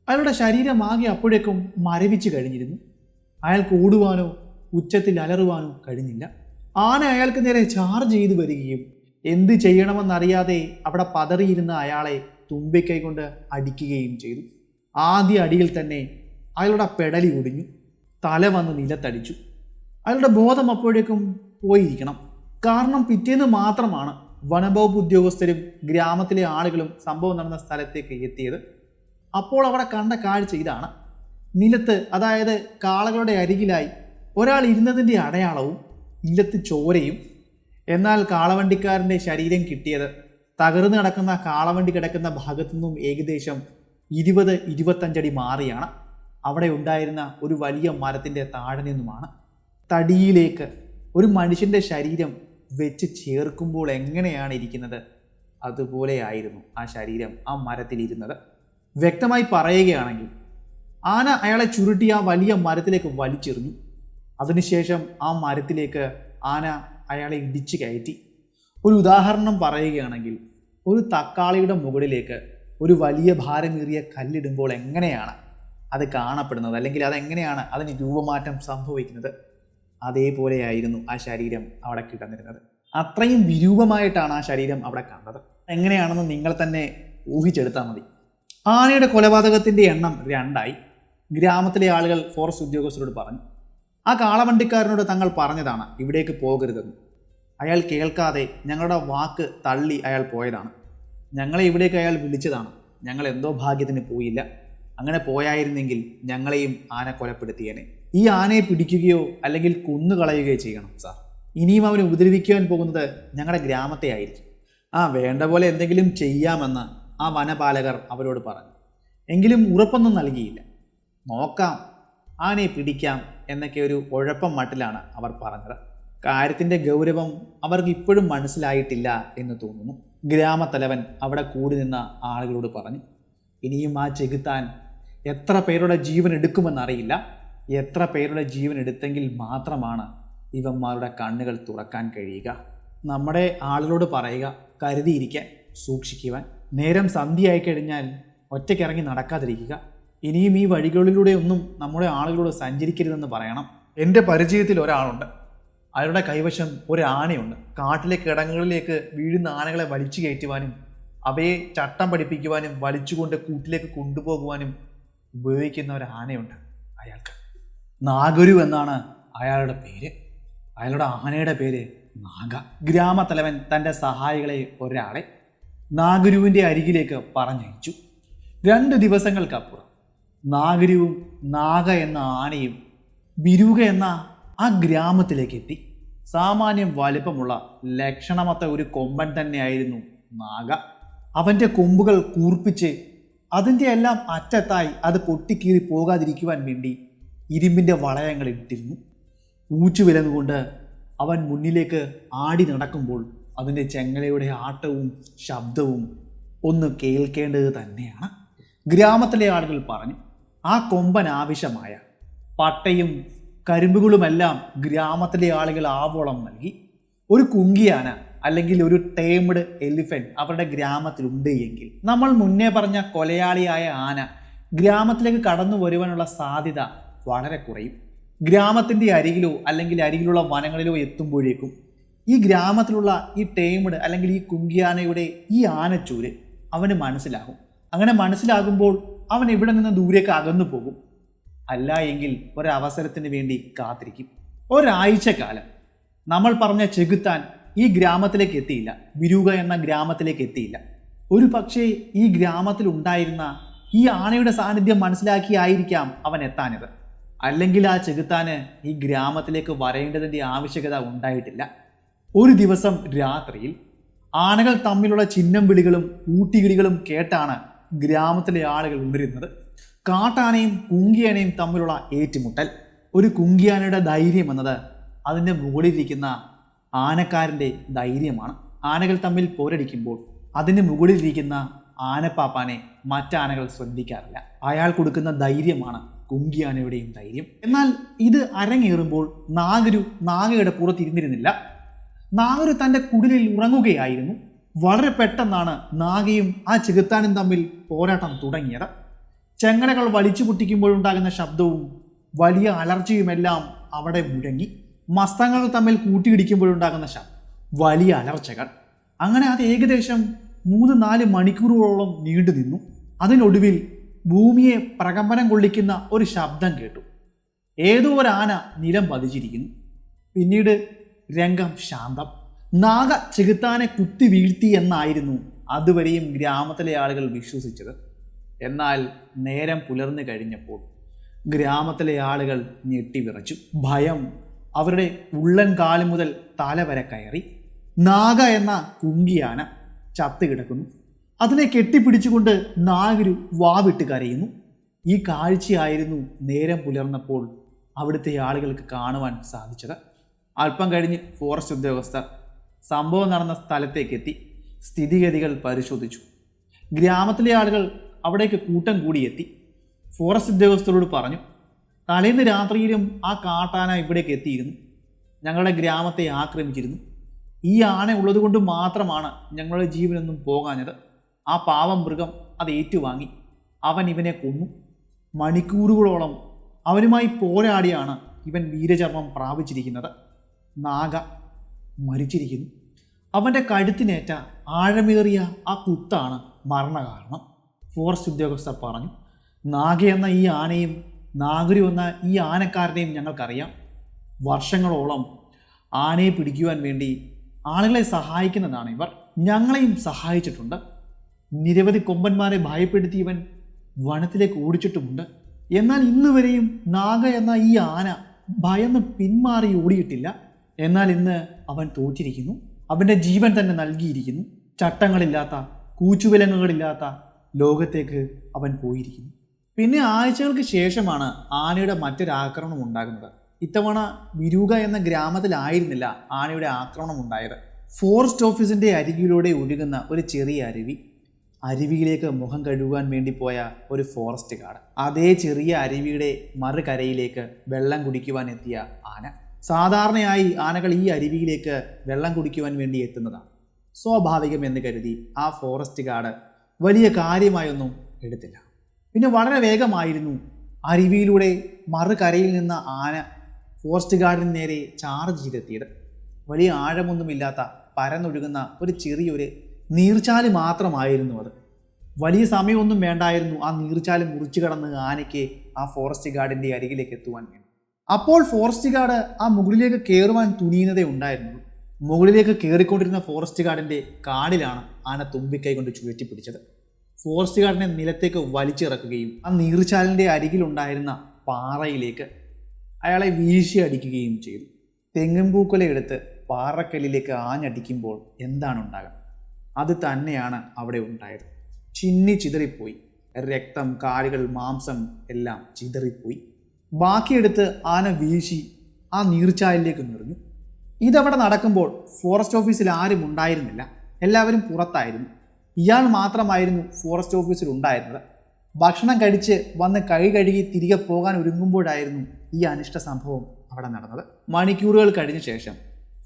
അയാളുടെ ശരീരമാകെ അപ്പോഴേക്കും മരവിച്ച് കഴിഞ്ഞിരുന്നു. അയാൾക്ക് ഓടുവാനോ ഉച്ചത്തിൽ അലറുവാനോ കഴിഞ്ഞില്ല. ആന അയാൾക്ക് നേരെ ചാർജ് ചെയ്തു വരികയും എന്ത് ചെയ്യണമെന്നറിയാതെ അവിടെ പതറിയിരുന്ന അയാളെ തുമ്പിക്കൈ കൊണ്ട് അടിക്കുകയും ചെയ്തു. ആദ്യ അടിയിൽ തന്നെ അയാളുടെ പെടലി ഒടിഞ്ഞു, തല വന്ന് നിലത്തടിച്ചു. അയാളുടെ ബോധം അപ്പോഴേക്കും പോയിരിക്കണം. കാരണം പിറ്റേന്ന് മാത്രമാണ് വനംവകുപ്പ് ഉദ്യോഗസ്ഥരും ഗ്രാമത്തിലെ ആളുകളും സംഭവം നടന്ന സ്ഥലത്തേക്ക് എത്തിയത്. അപ്പോൾ അവിടെ കണ്ട കാഴ്ച ഇതാണ്. നിലത്ത്, അതായത് കാളകളുടെ അരികിലായി ഒരാൾ ഇരുന്നതിൻ്റെ അടയാളവും നിലത്ത് ചോരയും. എന്നാൽ കാളവണ്ടിക്കാരൻ്റെ ശരീരം കിട്ടിയത് തകർന്നു കിടക്കുന്ന കാളവണ്ടി കിടക്കുന്ന ഭാഗത്തു നിന്നും ഏകദേശം 20-25 അടി മാറിയാണ്. അവിടെ ഉണ്ടായിരുന്ന ഒരു വലിയ മരത്തിൻ്റെ താഴെ നിന്നുമാണ്. തടിയിലേക്ക് ഒരു മനുഷ്യൻ്റെ ശരീരം വെച്ച് ചേർക്കുമ്പോൾ എങ്ങനെയാണ് ഇരിക്കുന്നത് അതുപോലെയായിരുന്നു ആ ശരീരം ആ മരത്തിലിരുന്നത്. വ്യക്തമായി പറയുകയാണെങ്കിൽ ആന അയാളെ ചുരുട്ടി ആ വലിയ മരത്തിലേക്ക് വലിച്ചെറിഞ്ഞു. അതിനുശേഷം ആ മരത്തിലേക്ക് ആന അയാളെ ഇടിച്ചു കയറ്റി. ഒരു ഉദാഹരണം പറയുകയാണെങ്കിൽ ഒരു തക്കാളിയുടെ മുകളിലേക്ക് ഒരു വലിയ ഭാരമേറിയ കല്ലിടുമ്പോൾ എങ്ങനെയാണ് അത് കാണപ്പെടുന്നത്, അല്ലെങ്കിൽ അതെങ്ങനെയാണ് അതിന് രൂപമാറ്റം സംഭവിക്കുന്നത്, അതേപോലെയായിരുന്നു ആ ശരീരം അവിടെ കിടന്നിരുന്നത്. അത്രയും വിരൂപമായിട്ടാണ് ആ ശരീരം അവിടെ കണ്ടത്. എങ്ങനെയാണെന്ന് നിങ്ങൾ തന്നെ ഊഹിച്ചെടുത്താൽ മതി. ആനയുടെ കൊലപാതകത്തിൻ്റെ എണ്ണം 2ആയി. ഗ്രാമത്തിലെ ആളുകൾ ഫോറസ്റ്റ് ഉദ്യോഗസ്ഥരോട് പറഞ്ഞു. ആ കാളവണ്ടിക്കാരനോട് തങ്ങൾ പറഞ്ഞതാണ് ഇവിടേക്ക് പോകരുതെന്ന്. അയാൾ കേൾക്കാതെ ഞങ്ങളുടെ വാക്ക് തള്ളി അയാൾ പോയതാണ്. ഞങ്ങളെ ഇവിടേക്ക് അയാൾ വിളിച്ചതാണ്. ഞങ്ങൾ എന്തോ ഭാഗ്യത്തിന് പോയില്ല. അങ്ങനെ പോയായിരുന്നെങ്കിൽ ഞങ്ങളെയും ആന കൊലപ്പെടുത്തിയേനെ. ഈ ആനയെ പിടിക്കുകയോ അല്ലെങ്കിൽ കൊന്നുകളയുകയോ ചെയ്യണം സാർ. ഇനിയും അവനെ ഉപദ്രവിക്കുവാൻ പോകുന്നത് ഞങ്ങളുടെ ഗ്രാമത്തെ ആയിരിക്കും. വേണ്ട പോലെ എന്തെങ്കിലും ചെയ്യാമെന്ന് ആ വനപാലകർ അവരോട് പറഞ്ഞു. എങ്കിലും ഉറപ്പൊന്നും നൽകിയില്ല. നോക്കാം, ആനയെ പിടിക്കാം എന്നൊക്കെ ഒരു ഉഴപ്പം മട്ടിലാണ് അവർ പറഞ്ഞത്. കാര്യത്തിൻ്റെ ഗൗരവം അവർക്ക് ഇപ്പോഴും മനസ്സിലായിട്ടില്ല എന്ന് തോന്നുന്നു. ഗ്രാമത്തലവൻ അവിടെ കൂടി നിന്ന ആളുകളോട് പറഞ്ഞു, ഇനിയും ആ ചെകുത്താൻ എത്ര പേരുടെ ജീവൻ എടുക്കുമെന്നറിയില്ല. എത്ര പേരുടെ ജീവൻ എടുത്തെങ്കിൽ മാത്രമാണ് ഇവന്മാരുടെ കണ്ണുകൾ തുറക്കാൻ കഴിയുക. നമ്മുടെ ആളുകളോട് പറയുക, കരുതിയിരിക്കാൻ, സൂക്ഷിക്കുവാൻ. നേരം സന്ധ്യയായി കഴിഞ്ഞാൽ ഒറ്റയ്ക്കിറങ്ങി നടക്കാതിരിക്കുക. ഇനിയും ഈ വഴികളിലൂടെ ഒന്നും നമ്മുടെ ആളുകളോട് സഞ്ചരിക്കരുതെന്ന് പറയണം. എൻ്റെ പരിചയത്തിൽ ഒരാളുണ്ട്. അയാളുടെ കൈവശം ഒരു ആനയുണ്ട്. കാട്ടിലെ കിടങ്ങുകളിലേക്ക് വീഴുന്ന ആനകളെ വലിച്ചു കയറ്റുവാനും അവയെ ചട്ടം പഠിപ്പിക്കുവാനും വലിച്ചുകൊണ്ട് കൂട്ടിലേക്ക് കൊണ്ടുപോകുവാനും ഉപയോഗിക്കുന്ന ഒരു ആനയുണ്ട് അയാൾക്ക്. നാഗരു എന്നാണ് അയാളുടെ പേര്. അയാളുടെ ആനയുടെ പേര് നാഗ. ഗ്രാമത്തലവൻ തൻ്റെ സഹായികളെ ഒരാളെ നാഗരുവിൻ്റെ അരികിലേക്ക് പറഞ്ഞയച്ചു. 2 ദിവസങ്ങൾക്കപ്പുറം നാഗരുവും നാഗ എന്ന ആനയും ബിരുക എന്ന ആ ഗ്രാമത്തിലേക്ക് എത്തി. സാമാന്യം വലിപ്പമുള്ള ലക്ഷണമൊത്ത ഒരു കൊമ്പൻ തന്നെയായിരുന്നു നാഗ. അവൻ്റെ കൊമ്പുകൾ കൂർപ്പിച്ച് അതിൻ്റെ എല്ലാം അറ്റത്തായി അത് പൊട്ടിക്കീറി പോകാതിരിക്കുവാൻ വേണ്ടി ഇരുമ്പിൻ്റെ വളയങ്ങൾ ഇട്ടിരുന്നു. ഊച്ചുവിലങ്ങുകൊണ്ട് അവൻ മുന്നിലേക്ക് ആടി നടക്കുമ്പോൾ അതിൻ്റെ ചെങ്ങലയുടെ ആട്ടവും ശബ്ദവും ഒന്ന് കേൾക്കേണ്ടത് തന്നെയാണ്. ഗ്രാമത്തിലെ ആളുകൾ പറഞ്ഞു, ആ കൊമ്പൻ ആവശ്യമായ പട്ടയും കരിമ്പുകളുമെല്ലാം ഗ്രാമത്തിലെ ആളുകൾ ആവോളം നൽകി. ഒരു കുങ്കിയാന അല്ലെങ്കിൽ ഒരു ടേംഡ് എലിഫന്റ് അവരുടെ ഗ്രാമത്തിലുണ്ട് എങ്കിൽ നമ്മൾ മുന്നേ പറഞ്ഞ കൊലയാളിയായ ആന ഗ്രാമത്തിലേക്ക് കടന്നു വരുവാനുള്ള സാധ്യത വളരെ കുറയും. ഗ്രാമത്തിൻ്റെ അരികിലോ അല്ലെങ്കിൽ അരികിലുള്ള വനങ്ങളിലോ എത്തുമ്പോഴേക്കും ഈ ഗ്രാമത്തിലുള്ള ഈ ടേംഡ് അല്ലെങ്കിൽ ഈ കുങ്കിയാനയുടെ ഈ ആനച്ചൂര് അവന് മനസ്സിലാകും. അങ്ങനെ മനസ്സിലാകുമ്പോൾ അവൻ ഇവിടെ നിന്ന് ദൂരേക്ക് അകന്നു പോകും. അല്ല എങ്കിൽ ഒരവസരത്തിന് വേണ്ടി കാത്തിരിക്കും. ഒരാഴ്ചക്കാലം നമ്മൾ പറഞ്ഞ ചെകുത്താൻ ഈ ഗ്രാമത്തിലേക്ക് എത്തിയില്ല. ബിരുക എന്ന ഗ്രാമത്തിലേക്ക് എത്തിയില്ല. ഒരു പക്ഷേ ഈ ഗ്രാമത്തിൽ ഉണ്ടായിരുന്ന ഈ ആനയുടെ സാന്നിധ്യം മനസ്സിലാക്കിയായിരിക്കാം അവൻ എത്താനത്. അല്ലെങ്കിൽ ആ ചെകുത്താന് ഈ ഗ്രാമത്തിലേക്ക് വരേണ്ടതിൻ്റെ ആവശ്യകത ഉണ്ടായിട്ടില്ല. ഒരു ദിവസം രാത്രിയിൽ ആനകൾ തമ്മിലുള്ള ചിഹ്നം വിളികളും ഊട്ടികിളികളും കേട്ടാണ് ഗ്രാമത്തിലെ ആളുകൾ ഉണരുന്നത്. കാട്ടാനയും കുങ്കിയാനയും തമ്മിലുള്ള ഏറ്റുമുട്ടൽ. ഒരു കുങ്കിയാനയുടെ ധൈര്യം എന്നത് അതിൻ്റെ മുകളിലിരിക്കുന്ന ആനക്കാരൻ്റെ ധൈര്യമാണ്. ആനകൾ തമ്മിൽ പോരടിക്കുമ്പോൾ അതിന് മുകളിലിരിക്കുന്ന ആനപ്പാപ്പാനെ മറ്റാനകൾ ശ്രദ്ധിക്കാറില്ല. അയാൾ കൊടുക്കുന്ന ധൈര്യമാണ് കുങ്കിയാനയുടെയും ധൈര്യം. എന്നാൽ ഇത് അരങ്ങേറുമ്പോൾ നാഗയുടെ പുറത്തിരുന്നിരുന്നില്ല. നാഗരു തൻ്റെ കുടിലിൽ ഉറങ്ങുകയായിരുന്നു. വളരെ പെട്ടെന്നാണ് നാഗയും ആ ചെകുത്താനും തമ്മിൽ പോരാട്ടം തുടങ്ങിയത്. ചെങ്ങലകൾ വലിച്ചു പൊട്ടിക്കുമ്പോഴുണ്ടാകുന്ന ശബ്ദവും വലിയ അലർച്ചയുമെല്ലാം അവിടെ മുഴങ്ങി. മസ്തങ്ങൾ തമ്മിൽ കൂട്ടിയിടിക്കുമ്പോഴുണ്ടാകുന്ന ശബ്ദം, വലിയ അലർച്ചകൾ. അങ്ങനെ അത് ഏകദേശം 3-4 മണിക്കൂറുകളോളം നീണ്ടു നിന്നു. അതിനൊടുവിൽ ഭൂമിയെ പ്രകമ്പനം കൊള്ളിക്കുന്ന ഒരു ശബ്ദം കേട്ടു. ഏതോ ഒരു ആന നിലം പതിച്ചിരിക്കുന്നു. പിന്നീട് രംഗം ശാന്തം. നാഗ ചെകുത്താനെ കുത്തി വീഴ്ത്തി എന്നായിരുന്നു അതുവരെയും ഗ്രാമത്തിലെ ആളുകൾ വിശ്വസിച്ചത്. എന്നാൽ നേരം പുലർന്നു കഴിഞ്ഞപ്പോൾ ഗ്രാമത്തിലെ ആളുകൾ ഞെട്ടിവിറച്ചു. ഭയം അവരുടെ ഉള്ളൻ കാല് മുതൽ തല വരെ കയറി. നാഗ എന്ന കുങ്കിയാന ചത്തു കിടക്കുന്നു. അതിനെ കെട്ടിപ്പിടിച്ചുകൊണ്ട് നാഗരു വാവിട്ട് കരയുന്നു. ഈ കാഴ്ചയായിരുന്നു നേരം പുലർന്നപ്പോൾ അവിടുത്തെ ആളുകൾക്ക് കാണുവാൻ സാധിച്ചത്. അല്പം കഴിഞ്ഞ് ഫോറസ്റ്റ് ഉദ്യോഗസ്ഥർ സംഭവം നടന്ന സ്ഥലത്തേക്കെത്തി സ്ഥിതിഗതികൾ പരിശോധിച്ചു. ഗ്രാമത്തിലെ ആളുകൾ അവിടേക്ക് കൂട്ടം കൂടിയെത്തി. ഫോറസ്റ്റ് ഉദ്യോഗസ്ഥരോട് പറഞ്ഞു, തലേന്ന് രാത്രിയിലും ആ കാട്ടാന ഇവിടേക്ക് എത്തിയിരുന്നു. ഞങ്ങളുടെ ഗ്രാമത്തെ ആക്രമിച്ചിരുന്നു. ഈ ആന ഉള്ളതുകൊണ്ട് മാത്രമാണ് ഞങ്ങളുടെ ജീവനൊന്നും പോകാഞ്ഞത്. ആ പാവം മൃഗം അത് ഏറ്റുവാങ്ങി. അവൻ ഇവനെ കൊന്നു. മണിക്കൂറുകളോളം അവനുമായി പോരാടിയാണ് ഇവൻ വീരചർമ്മം പ്രാപിച്ചിരിക്കുന്നത്. നാഗ മരിച്ചിരിക്കുന്നു. അവൻ്റെ കഴുത്തിനേറ്റ ആഴമേറിയ ആ കുത്താണ് മരണകാരണം. ഫോറസ്റ്റ് ഉദ്യോഗസ്ഥർ പറഞ്ഞു. നാഗ എന്ന ഈ ആനയും നാഗരി എന്ന ഈ ആനക്കാരനെയും ഞങ്ങൾക്കറിയാം. വർഷങ്ങളോളം ആനയെ പിടിക്കുവാൻ വേണ്ടി ആളുകളെ സഹായിക്കുന്നതാണ് ഇവർ. ഞങ്ങളെയും സഹായിച്ചിട്ടുണ്ട്. നിരവധി കൊമ്പന്മാരെ ഭയപ്പെടുത്തി ഇവൻ വനത്തിലേക്ക് ഓടിച്ചിട്ടുമുണ്ട്. എന്നാൽ ഇന്ന് വരെയും നാഗ എന്ന ഈ ആന ഭയന്ന് പിന്മാറി ഓടിയിട്ടില്ല. എന്നാൽ ഇന്ന് അവൻ തോറ്റിരിക്കുന്നു. അവൻ്റെ ജീവൻ തന്നെ നൽകിയിരിക്കുന്നു. ചട്ടങ്ങളില്ലാത്ത, കൂച്ചുവിലങ്ങുകളില്ലാത്ത ലോകത്തേക്ക് അവൻ പോയിരിക്കുന്നു. പിന്നെ ആഴ്ചകൾക്ക് ശേഷമാണ് ആനയുടെ മറ്റൊരാക്രമണം ഉണ്ടാകുന്നത്. ഇത്തവണ വിരൂക എന്ന ഗ്രാമത്തിലായിരുന്നില്ല ആനയുടെ ആക്രമണം ഉണ്ടായത്. ഫോറസ്റ്റ് ഓഫീസിൻ്റെ അരികിലൂടെ ഒഴുകുന്ന ഒരു ചെറിയ അരുവി, അരുവിയിലേക്ക് മുഖം കഴുകുവാൻ വേണ്ടി പോയ ഒരു ഫോറസ്റ്റ് ഗാർഡ് അതേ ചെറിയ അരുവിയുടെ മറുകരയിലേക്ക് വെള്ളം കുടിക്കുവാൻ എത്തിയ ആന. സാധാരണയായി ആനകൾ ഈ അരുവിയിലേക്ക് വെള്ളം കുടിക്കുവാൻ വേണ്ടി എത്തുന്നതാണ്. സ്വാഭാവികം എന്ന് കരുതി ആ ഫോറസ്റ്റ് ഗാർഡ് വലിയ കാര്യമായൊന്നും എടുത്തില്ല. പിന്നെ വളരെ വേഗമായിരുന്നു അരുവിയിലൂടെ മറുകരയിൽ നിന്ന ആന ഫോറസ്റ്റ് ഗാർഡിന് നേരെ ചാർജ് ചെയ്തെത്തിയത്. വലിയ ആഴമൊന്നുമില്ലാത്ത പരന്നൊഴുകുന്ന ഒരു ചെറിയൊരു നീർച്ചാല് മാത്രമായിരുന്നു അത്. വലിയ സമയമൊന്നും വേണ്ടായിരുന്നു ആ നീർച്ചാല് മുറിച്ചു കടന്ന് ആനയ്ക്ക് ആ ഫോറസ്റ്റ് ഗാർഡിൻ്റെ അരികിലേക്ക് എത്തുവാൻ വേണ്ടി. അപ്പോൾ ഫോറസ്റ്റ് ഗാർഡ് ആ മുകളിലേക്ക് കയറുവാൻ തുനിയുന്നതേ ഉണ്ടായിരുന്നു. മുകളിലേക്ക് കയറിക്കൊണ്ടിരുന്ന ഫോറസ്റ്റ് ഗാർഡിൻ്റെ കാടിലാണ് ആന തുമ്പിക്കൈ കൊണ്ട് ചുഴറ്റി പിടിച്ചത്. ഫോറസ്റ്റ് ഗാർഡിനെ നിലത്തേക്ക് വലിച്ചിറക്കുകയും ആ നീർച്ചാലിൻ്റെ അരികിലുണ്ടായിരുന്ന പാറയിലേക്ക് അയാളെ വീശി അടിക്കുകയും ചെയ്തു. തെങ്ങും പൂക്കുലയെടുത്ത് പാറക്കല്ലിലേക്ക് ആഞ്ഞടിക്കുമ്പോൾ എന്താണ് ഉണ്ടാകുന്നത്? അത് തന്നെയാണ് അവിടെ ഉണ്ടായത്. ചിന്നി ചിതറിപ്പോയി. രക്തം, കാലുകൾ, മാംസം എല്ലാം ചിതറിപ്പോയി. ബാക്കിയെടുത്ത് ആന വീശി ആ നീർച്ചാലിലേക്ക് നിറഞ്ഞു. ഇതവിടെ നടക്കുമ്പോൾ ഫോറസ്റ്റ് ഓഫീസിൽ ആരും ഉണ്ടായിരുന്നില്ല. എല്ലാവരും പുറത്തായിരുന്നു. ഇയാൾ മാത്രമായിരുന്നു ഫോറസ്റ്റ് ഓഫീസിൽ ഉണ്ടായിരുന്നത്. ഭക്ഷണം കഴിച്ച് വന്ന് കൈ കഴുകി തിരികെ പോകാൻ ഒരുങ്ങുമ്പോഴായിരുന്നു ഈ അനിഷ്ട സംഭവം അവിടെ നടന്നത്. മണിക്കൂറുകൾ കഴിഞ്ഞ ശേഷം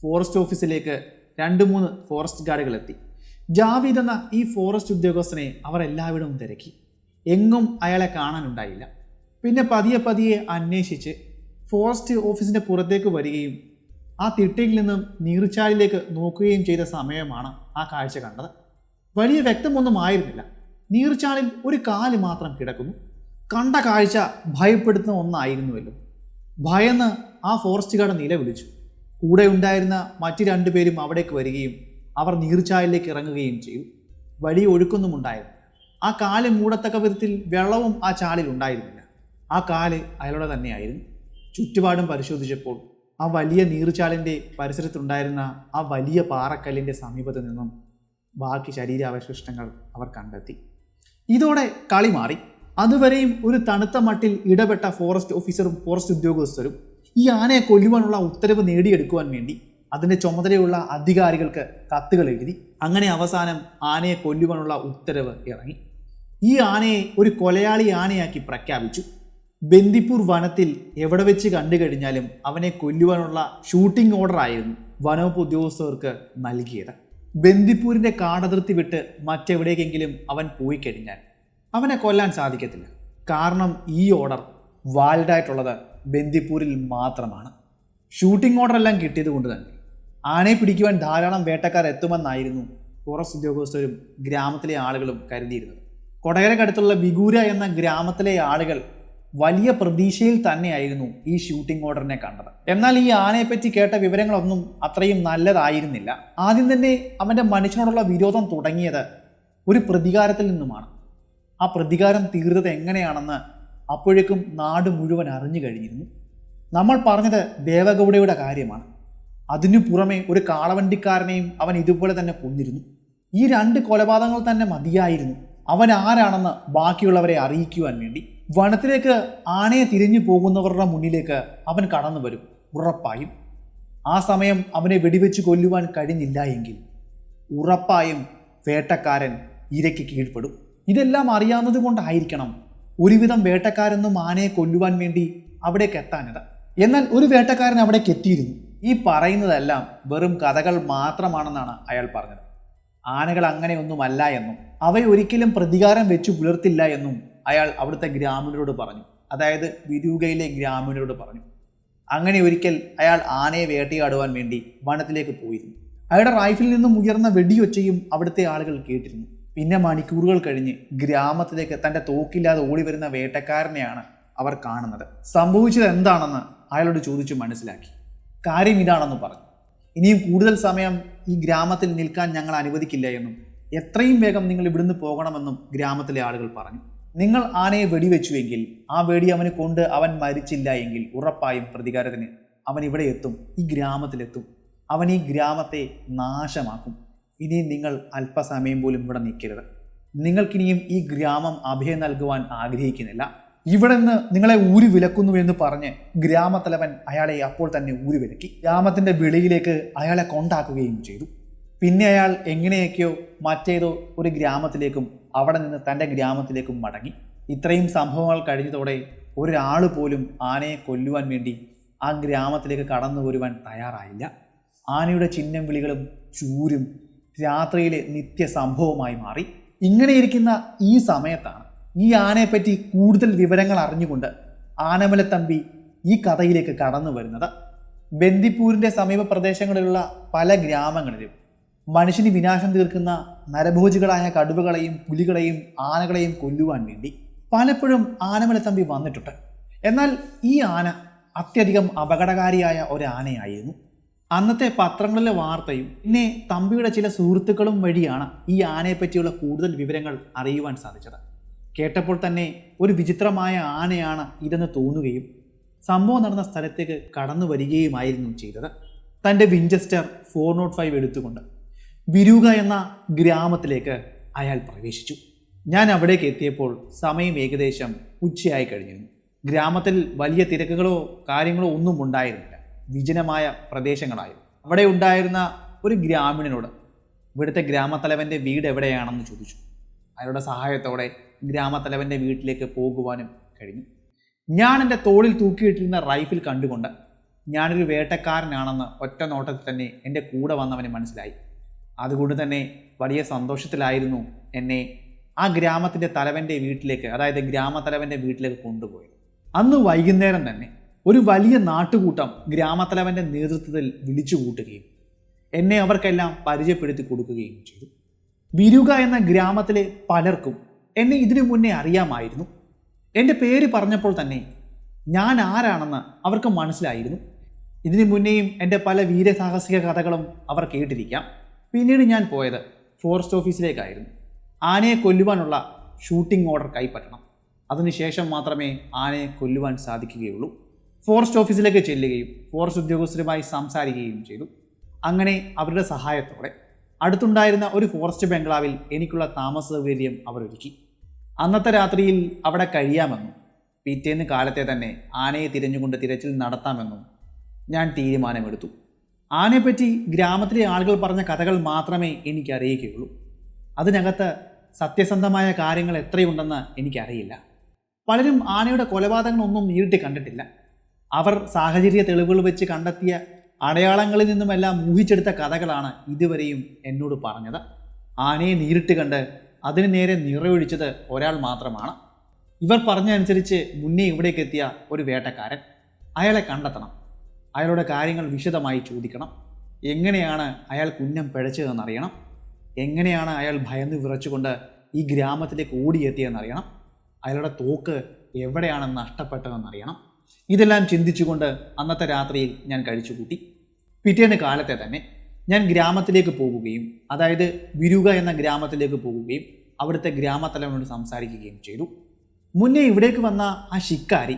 ഫോറസ്റ്റ് ഓഫീസിലേക്ക് 2-3 ഫോറസ്റ്റ് ഗാർഡുകൾ എത്തി. ജാവീദ് എന്ന ഈ ഫോറസ്റ്റ് ഉദ്യോഗസ്ഥനെ അവർ എല്ലായിടവും തിരക്കി. എങ്ങും അയാളെ കാണാനുണ്ടായില്ല. പിന്നെ പതിയെ അന്വേഷിച്ച് ഫോറസ്റ്റ് ഓഫീസിൻ്റെ പുറത്തേക്ക് വരികയും ആ തിട്ടയിൽ നിന്നും നീർച്ചാലിലേക്ക് നോക്കുകയും ചെയ്ത സമയമാണ് ആ കാഴ്ച കണ്ടത്. വലിയ വ്യക്തമൊന്നും ആയിരുന്നില്ല. നീർച്ചാലിൽ ഒരു കാല് മാത്രം കിടക്കുന്നു. കണ്ട കാഴ്ച ഭയപ്പെടുത്തുന്ന ഒന്നായിരുന്നുവല്ലോ. ഭയന്ന് ആ ഫോറസ്റ്റ് ഗാർഡ് നിലവിളിച്ചു. കൂടെ ഉണ്ടായിരുന്ന മറ്റു 2 പേരും അവിടേക്ക് വരികയും അവർ നീർച്ചാലിലേക്ക് ഇറങ്ങുകയും ചെയ്തു. വലിയ ഒഴുക്കൊന്നും ഉണ്ടായിരുന്നു. ആ കാല് മൂടത്തക്ക വിധത്തിൽ വെള്ളവും ആ ചാലിൽ ഉണ്ടായിരുന്നില്ല. ആ കാല് അയാളുടെ തന്നെയായിരുന്നു. ചുറ്റുപാടും പരിശോധിച്ചപ്പോൾ ആ വലിയ നീർച്ചാലിൻ്റെ പരിസരത്തുണ്ടായിരുന്ന ആ വലിയ പാറക്കല്ലിൻ്റെ സമീപത്ത് നിന്നും ബാക്കി ശരീരാവശിഷ്ടങ്ങൾ അവർ കണ്ടെത്തി. ഇതോടെ കളി മാറി. അതുവരെയും ഒരു തണുത്ത മട്ടിൽ ഇടപെട്ട ഫോറസ്റ്റ് ഓഫീസറും ഫോറസ്റ്റ് ഉദ്യോഗസ്ഥരും ഈ ആനയെ കൊല്ലുവാനുള്ള ഉത്തരവ് നേടിയെടുക്കുവാൻ വേണ്ടി അതിൻ്റെ ചുമതലയുള്ള അധികാരികൾക്ക് കത്തുകൾ എഴുതി. അങ്ങനെ അവസാനം ആനയെ കൊല്ലുവാനുള്ള ഉത്തരവ് ഇറങ്ങി. ഈ ആനയെ ഒരു കൊലയാളി ആനയാക്കി പ്രഖ്യാപിച്ചു. ബന്ദിപ്പൂർ വനത്തിൽ എവിടെ വെച്ച് കണ്ടു കഴിഞ്ഞാലും അവനെ കൊല്ലുവാനുള്ള ഷൂട്ടിംഗ് ഓർഡർ ആയിരുന്നു വനവകുപ്പ് ഉദ്യോഗസ്ഥർക്ക് നൽകിയത്. ബന്ദിപ്പൂരിൻ്റെ കാടതിർത്തി വിട്ട് മറ്റെവിടേക്കെങ്കിലും അവൻ പോയി കഴിഞ്ഞാൽ അവനെ കൊല്ലാൻ സാധിക്കത്തില്ല. കാരണം ഈ ഓർഡർ വാലിഡ് ആയിട്ടുള്ളത് ബന്ദിപ്പൂരിൽ മാത്രമാണ്. ഷൂട്ടിംഗ് ഓർഡർ എല്ലാം കിട്ടിയത് കൊണ്ട് തന്നെ ആനയെ പിടിക്കുവാൻ ധാരാളം വേട്ടക്കാർ എത്തുമെന്നായിരുന്നു ഫോറസ്റ്റ് ഉദ്യോഗസ്ഥരും ഗ്രാമത്തിലെ ആളുകളും കരുതിയിരുന്നത്. കൊടകരക്കടുത്തുള്ള ബിഗൂര എന്ന ഗ്രാമത്തിലെ ആളുകൾ വലിയ പ്രതീക്ഷയിൽ തന്നെയായിരുന്നു ഈ ഷൂട്ടിംഗ് ഓർഡറിനെ കണ്ടത്. എന്നാൽ ഈ ആനയെപ്പറ്റി കേട്ട വിവരങ്ങളൊന്നും അത്രയും നല്ലതായിരുന്നില്ല. ആദ്യം തന്നെ അവൻ്റെ മനുഷ്യനോടുള്ള വിരോധം തുടങ്ങിയത് ഒരു പ്രതികാരത്തിൽ നിന്നുമാണ്. ആ പ്രതികാരം തീർന്നത് എങ്ങനെയാണെന്ന് അപ്പോഴേക്കും നാട് മുഴുവൻ അറിഞ്ഞു കഴിഞ്ഞിരുന്നു. നമ്മൾ പറഞ്ഞത് ദേവഗൗഡയുടെ കാര്യമാണ്. അതിനു പുറമെ ഒരു കാളവണ്ടിക്കാരനെയും അവൻ ഇതുപോലെ തന്നെ കൊന്നിരുന്നു. ഈ 2 കൊലപാതകങ്ങൾ തന്നെ മതിയായിരുന്നു അവൻ ആരാണെന്ന് ബാക്കിയുള്ളവരെ അറിയിക്കുവാൻ വേണ്ടി. വനത്തിലേക്ക് ആനയെ തിരിഞ്ഞു പോകുന്നവരുടെ മുന്നിലേക്ക് അവൻ കടന്നു വരും ഉറപ്പായും. ആ സമയം അവനെ വെടിവെച്ച് കൊല്ലുവാൻ കഴിഞ്ഞില്ല എങ്കിൽ ഉറപ്പായും വേട്ടക്കാരൻ ഇരയ്ക്ക് കീഴ്പ്പെടും. ഇതെല്ലാം അറിയാവുന്നത് കൊണ്ടായിരിക്കണം ഒരുവിധം വേട്ടക്കാരൊന്നും ആനയെ കൊല്ലുവാൻ വേണ്ടി അവിടേക്ക് എത്താഞ്ഞത്. എന്നാൽ ഒരു വേട്ടക്കാരൻ അവിടേക്ക് എത്തിയിരുന്നു. ഈ പറയുന്നതെല്ലാം വെറും കഥകൾ മാത്രമാണെന്നാണ് അയാൾ പറഞ്ഞത്. ആനകൾ അങ്ങനെയൊന്നുമല്ല എന്നും അവയൊരിക്കലും പ്രതികാരം വെച്ചു പുലർത്തില്ല എന്നും അയാൾ അവിടുത്തെ ഗ്രാമീണരോട് പറഞ്ഞു. അതായത് വിരൂകയിലെ ഗ്രാമീണരോട് പറഞ്ഞു. അങ്ങനെ ഒരിക്കൽ അയാൾ ആനയെ വേട്ടയാടുവാൻ വേണ്ടി വനത്തിലേക്ക് പോയിരുന്നു. അയാളുടെ റൈഫിൽ നിന്നും ഉയർന്ന വെടിയൊച്ചയും അവിടുത്തെ ആളുകൾ കേട്ടിരുന്നു. പിന്നെ മണിക്കൂറുകൾ കഴിഞ്ഞ് ഗ്രാമത്തിലേക്ക് തൻ്റെ തോക്കില്ലാതെ ഓടി വരുന്ന വേട്ടക്കാരനെയാണ് അവർ കാണുന്നത്. സംഭവിച്ചത് എന്താണെന്ന് അയാളോട് ചോദിച്ചു മനസ്സിലാക്കി. കാര്യം ഇതാണെന്ന് പറഞ്ഞു. ഇനിയും കൂടുതൽ സമയം ഈ ഗ്രാമത്തിൽ നിൽക്കാൻ ഞങ്ങൾ അനുവദിക്കില്ല എന്നും എത്രയും വേഗം നിങ്ങൾ ഇവിടുന്ന് പോകണമെന്നും ഗ്രാമത്തിലെ ആളുകൾ പറഞ്ഞു. നിങ്ങൾ ആനയെ വെടിവെച്ചുവെങ്കിൽ ആ വെടി അവന് കൊണ്ട് അവൻ മരിച്ചില്ല എങ്കിൽ ഉറപ്പായും പ്രതികാരത്തിന് അവൻ ഇവിടെ എത്തും, ഈ ഗ്രാമത്തിലെത്തും. അവൻ ഈ ഗ്രാമത്തെ നാശമാക്കും. ഇനിയും നിങ്ങൾ അല്പസമയം പോലും ഇവിടെ നിൽക്കരുത്. നിങ്ങൾക്കിനിയും ഈ ഗ്രാമം അഭയം നൽകുവാൻ ആഗ്രഹിക്കുന്നില്ല. ഇവിടെ നിന്ന് നിങ്ങളെ ഊരി വിലക്കുന്നു എന്ന് പറഞ്ഞ് ഗ്രാമത്തലവൻ അയാളെ അപ്പോൾ തന്നെ ഊരി വിലക്കി ഗ്രാമത്തിന്റെ വെളിയിലേക്ക് അയാളെ കൊണ്ടാക്കുകയും ചെയ്തു. പിന്നെ അയാൾ എങ്ങനെയൊക്കെയോ മറ്റേതോ ഒരു ഗ്രാമത്തിലേക്കും അവിടെ നിന്ന് തൻ്റെ ഗ്രാമത്തിലേക്കും മടങ്ങി. ഇത്രയും സംഭവങ്ങൾ കഴിഞ്ഞതോടെ ഒരാൾ പോലും ആനയെ കൊല്ലുവാൻ വേണ്ടി ആ ഗ്രാമത്തിലേക്ക് കടന്നു വരുവാൻ തയ്യാറായില്ല. ആനയുടെ ചിഹ്നം വിളികളും ചൂരും രാത്രിയിലെ നിത്യ സംഭവമായി മാറി. ഇങ്ങനെയിരിക്കുന്ന ഈ സമയത്താണ് ഈ ആനയെപ്പറ്റി കൂടുതൽ വിവരങ്ങൾ അറിഞ്ഞുകൊണ്ട് ആനമലത്തമ്പി ഈ കഥയിലേക്ക് കടന്നു വരുന്നത്. ബന്ദിപ്പൂരിൻ്റെ സമീപ പ്രദേശങ്ങളിലുള്ള പല ഗ്രാമങ്ങളിലും മനുഷ്യന് വിനാശം തീർക്കുന്ന നരഭോജികളായ കടുവകളെയും പുലികളെയും ആനകളെയും കൊല്ലുവാൻ വേണ്ടി പലപ്പോഴും ആനമലത്തമ്പി വന്നിട്ടുണ്ട്. എന്നാൽ ഈ ആന അത്യധികം അപകടകാരിയായ ഒരു ആനയായിരുന്നു. അന്നത്തെ പത്രങ്ങളിലെ വാർത്തയും പിന്നെ തമ്പിയുടെ ചില സുഹൃത്തുക്കളും വഴിയാണ് ഈ ആനയെപ്പറ്റിയുള്ള കൂടുതൽ വിവരങ്ങൾ അറിയുവാൻ സാധിച്ചത്. കേട്ടപ്പോൾ തന്നെ ഒരു വിചിത്രമായ ആനയാണ് ഇതെന്ന് തോന്നുകയും സംഭവം നടന്ന സ്ഥലത്തേക്ക് കടന്നു വരികയുമായിരുന്നു ചെയ്തത്. തൻ്റെ വിഞ്ചസ്റ്റർ 405 എടുത്തുകൊണ്ട് വിരൂക എന്ന ഗ്രാമത്തിലേക്ക് അയാൾ പ്രവേശിച്ചു. ഞാൻ അവിടേക്ക് എത്തിയപ്പോൾ സമയം ഏകദേശം ഉച്ചയായി കഴിഞ്ഞിരുന്നു. ഗ്രാമത്തിൽ വലിയ തിരക്കുകളോ കാര്യങ്ങളോ ഒന്നും ഉണ്ടായിരുന്നില്ല. വിജനമായ പ്രദേശങ്ങളായിരുന്നു. അവിടെ ഉണ്ടായിരുന്ന ഒരു ഗ്രാമീണനോട് ഇവിടുത്തെ ഗ്രാമത്തലവൻ്റെ വീട് എവിടെയാണെന്ന് ചോദിച്ചു. അയാളുടെ സഹായത്തോടെ ഗ്രാമത്തലവൻ്റെ വീട്ടിലേക്ക് പോകുവാനും കഴിഞ്ഞു. ഞാൻ എൻ്റെ തോളിൽ തൂക്കിയിട്ടിരുന്ന റൈഫിൽ കണ്ടുകൊണ്ട് ഞാനൊരു വേട്ടക്കാരനാണെന്ന് ഒറ്റ നോട്ടത്തിൽ തന്നെ എൻ്റെ കൂടെ വന്നവന് മനസ്സിലായി. അതുകൊണ്ട് തന്നെ വലിയ സന്തോഷത്തിലായിരുന്നു എന്നെ ആ ഗ്രാമത്തിൻ്റെ തലവൻ്റെ വീട്ടിലേക്ക്, അതായത് ഗ്രാമത്തലവൻ്റെ വീട്ടിലേക്ക് കൊണ്ടുപോയത്. അന്ന് വൈകുന്നേരം തന്നെ ഒരു വലിയ നാട്ടുകൂട്ടം ഗ്രാമത്തലവൻ്റെ നേതൃത്വത്തിൽ വിളിച്ചു കൂട്ടുകയും എന്നെ അവർക്കെല്ലാം പരിചയപ്പെടുത്തി കൊടുക്കുകയും ചെയ്തു. വിരൂക എന്ന ഗ്രാമത്തിലെ പലർക്കും എന്നെ ഇതിനു മുന്നേ അറിയാമായിരുന്നു. എൻ്റെ പേര് പറഞ്ഞപ്പോൾ തന്നെ ഞാൻ ആരാണെന്ന് അവർക്ക് മനസ്സിലായിരുന്നു. ഇതിനു മുന്നേയും എൻ്റെ പല വീരസാഹസിക കഥകളും അവർ കേട്ടിരിക്കാം. പിന്നീട് ഞാൻ പോയത് ഫോറസ്റ്റ് ഓഫീസിലേക്കായിരുന്നു. ആനയെ കൊല്ലുവാനുള്ള ഷൂട്ടിംഗ് ഓർഡർ കൈപ്പറ്റണം. അതിനുശേഷം മാത്രമേ ആനയെ കൊല്ലുവാൻ സാധിക്കുകയുള്ളൂ. ഫോറസ്റ്റ് ഓഫീസിലേക്ക് ചെല്ലുകയും ഫോറസ്റ്റ് ഉദ്യോഗസ്ഥരുമായി സംസാരിക്കുകയും ചെയ്തു. അങ്ങനെ അവരുടെ സഹായത്തോടെ അടുത്തുണ്ടായിരുന്ന ഒരു ഫോറസ്റ്റ് ബംഗ്ലാവിൽ എനിക്കുള്ള താമസ സൗകര്യം അവർ ഒരുക്കി. അന്നത്തെ രാത്രിയിൽ അവിടെ കഴിയാമെന്നും പിറ്റേന്ന് കാലത്തെ തന്നെ ആനയെ തിരഞ്ഞുകൊണ്ട് തിരച്ചിൽ നടത്താമെന്നും ഞാൻ തീരുമാനമെടുത്തു. ആനയെപ്പറ്റി ഗ്രാമത്തിലെ ആളുകൾ പറഞ്ഞ കഥകൾ മാത്രമേ എനിക്കറിയുകയുള്ളൂ. അതിനകത്ത് സത്യസന്ധമായ കാര്യങ്ങൾ എത്രയുണ്ടെന്ന് എനിക്കറിയില്ല. പലരും ആനയുടെ കൊലപാതകങ്ങളൊന്നും നേരിട്ട് കണ്ടിട്ടില്ല. അവർ സാഹചര്യ തെളിവുകൾ വെച്ച് കണ്ടെത്തിയ അടയാളങ്ങളിൽ നിന്നുമെല്ലാം ഊഹിച്ചെടുത്ത കഥകളാണ് ഇതുവരെയും എന്നോട് പറഞ്ഞത്. ആനയെ നേരിട്ട് കണ്ട് അതിന് നേരെ നിറയൊഴിച്ചത് ഒരാൾ മാത്രമാണ്. ഇവർ പറഞ്ഞതനുസരിച്ച് മുന്നേ ഇവിടേക്ക് എത്തിയ ഒരു വേട്ടക്കാരൻ. അയാളെ കണ്ടെത്തണം. അയാളുടെ കാര്യങ്ങൾ വിശദമായി ചോദിക്കണം. എങ്ങനെയാണ് അയാൾ കുഞ്ഞം പിഴച്ചതെന്നറിയണം. എങ്ങനെയാണ് അയാൾ ഭയന്ന് വിറച്ചുകൊണ്ട് ഈ ഗ്രാമത്തിലേക്ക് ഓടിയെത്തിയെന്നറിയണം. അയാളുടെ തോക്ക് എവിടെയാണ് നഷ്ടപ്പെട്ടതെന്നറിയണം. ഇതെല്ലാം ചിന്തിച്ചുകൊണ്ട് അന്നത്തെ രാത്രിയിൽ ഞാൻ കഴിച്ചുകൂട്ടി. പിറ്റേന്ന് കാലത്തെ തന്നെ ഞാൻ ഗ്രാമത്തിലേക്ക് പോകുകയും, അതായത് വിരൂക എന്ന ഗ്രാമത്തിലേക്ക് പോകുകയും അവിടുത്തെ ഗ്രാമത്തലവനോട് സംസാരിക്കുകയും ചെയ്തു. മുന്നേ ഇവിടേക്ക് വന്ന ആ ശിക്കാരി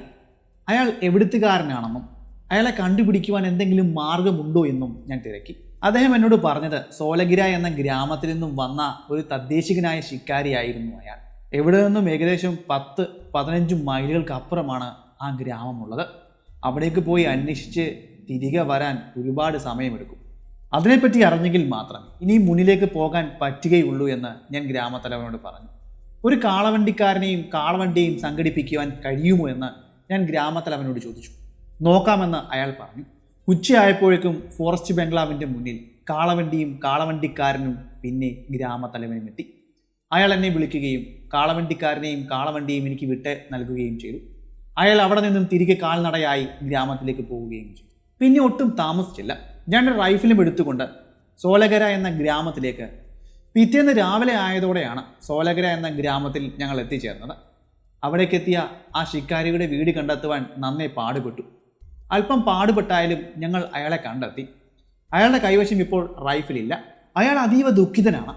അയാൾ എവിടുത്തുകാരനാണെന്നും അയാളെ കണ്ടുപിടിക്കുവാൻ എന്തെങ്കിലും മാർഗമുണ്ടോ എന്നും ഞാൻ തിരക്കി. അദ്ദേഹം എന്നോട് പറഞ്ഞത് സോലഗിര എന്ന ഗ്രാമത്തിൽ നിന്നും വന്ന ഒരു തദ്ദേശികനായ ശിക്കാരിയായിരുന്നു അയാൾ. എവിടെ നിന്നും ഏകദേശം 10-15 മൈലുകൾക്ക് അപ്പുറമാണ് ആ ഗ്രാമമുള്ളത്. അവിടേക്ക് പോയി അന്വേഷിച്ച് തിരികെ വരാൻ ഒരുപാട് സമയമെടുക്കും. അതിനെപ്പറ്റി അറിഞ്ഞെങ്കിൽ മാത്രമേ ഇനി മുന്നിലേക്ക് പോകാൻ പറ്റുകയുള്ളൂ എന്ന് ഞാൻ ഗ്രാമത്തലവനോട് പറഞ്ഞു. ഒരു കാളവണ്ടിക്കാരനെയും കാളവണ്ടിയെയും സംഘടിപ്പിക്കുവാൻ കഴിയുമോ എന്ന് ഞാൻ ഗ്രാമത്തലവനോട് ചോദിച്ചു. നോക്കാമെന്ന് അയാൾ പറഞ്ഞു. ഉച്ചയായപ്പോഴേക്കും ഫോറസ്റ്റ് ബംഗ്ലാവിൻ്റെ മുന്നിൽ കാളവണ്ടിയും കാളവണ്ടിക്കാരനും പിന്നെ ഗ്രാമത്തലവനും എത്തി. അയാൾ എന്നെ വിളിക്കുകയും കാളവണ്ടിക്കാരനെയും കാളവണ്ടിയും എനിക്ക് വിട്ട് നൽകുകയും ചെയ്തു. അയാൾ അവിടെ നിന്നും തിരികെ കാൽനടയായി ഗ്രാമത്തിലേക്ക് പോവുകയും ചെയ്തു. പിന്നെ ഒട്ടും താമസിച്ചില്ല. ഞാൻ റൈഫിലും എടുത്തുകൊണ്ട് സോലഗര എന്ന ഗ്രാമത്തിലേക്ക് പിറ്റേന്ന് രാവിലെ ആയതോടെയാണ് സോലഗര എന്ന ഗ്രാമത്തിൽ ഞങ്ങൾ എത്തിച്ചേർന്നത്. അവിടേക്കെത്തിയ ആ ശിക്കാരിയുടെ വീട് കണ്ടെത്തുവാൻ നന്നേ പാടുപെട്ടു. അല്പം പാടുപെട്ടായാലും ഞങ്ങൾ അയാളെ കണ്ടെത്തി. അയാളുടെ കൈവശം ഇപ്പോൾ റൈഫിലില്ല. അയാൾ അതീവ ദുഃഖിതനാണ്.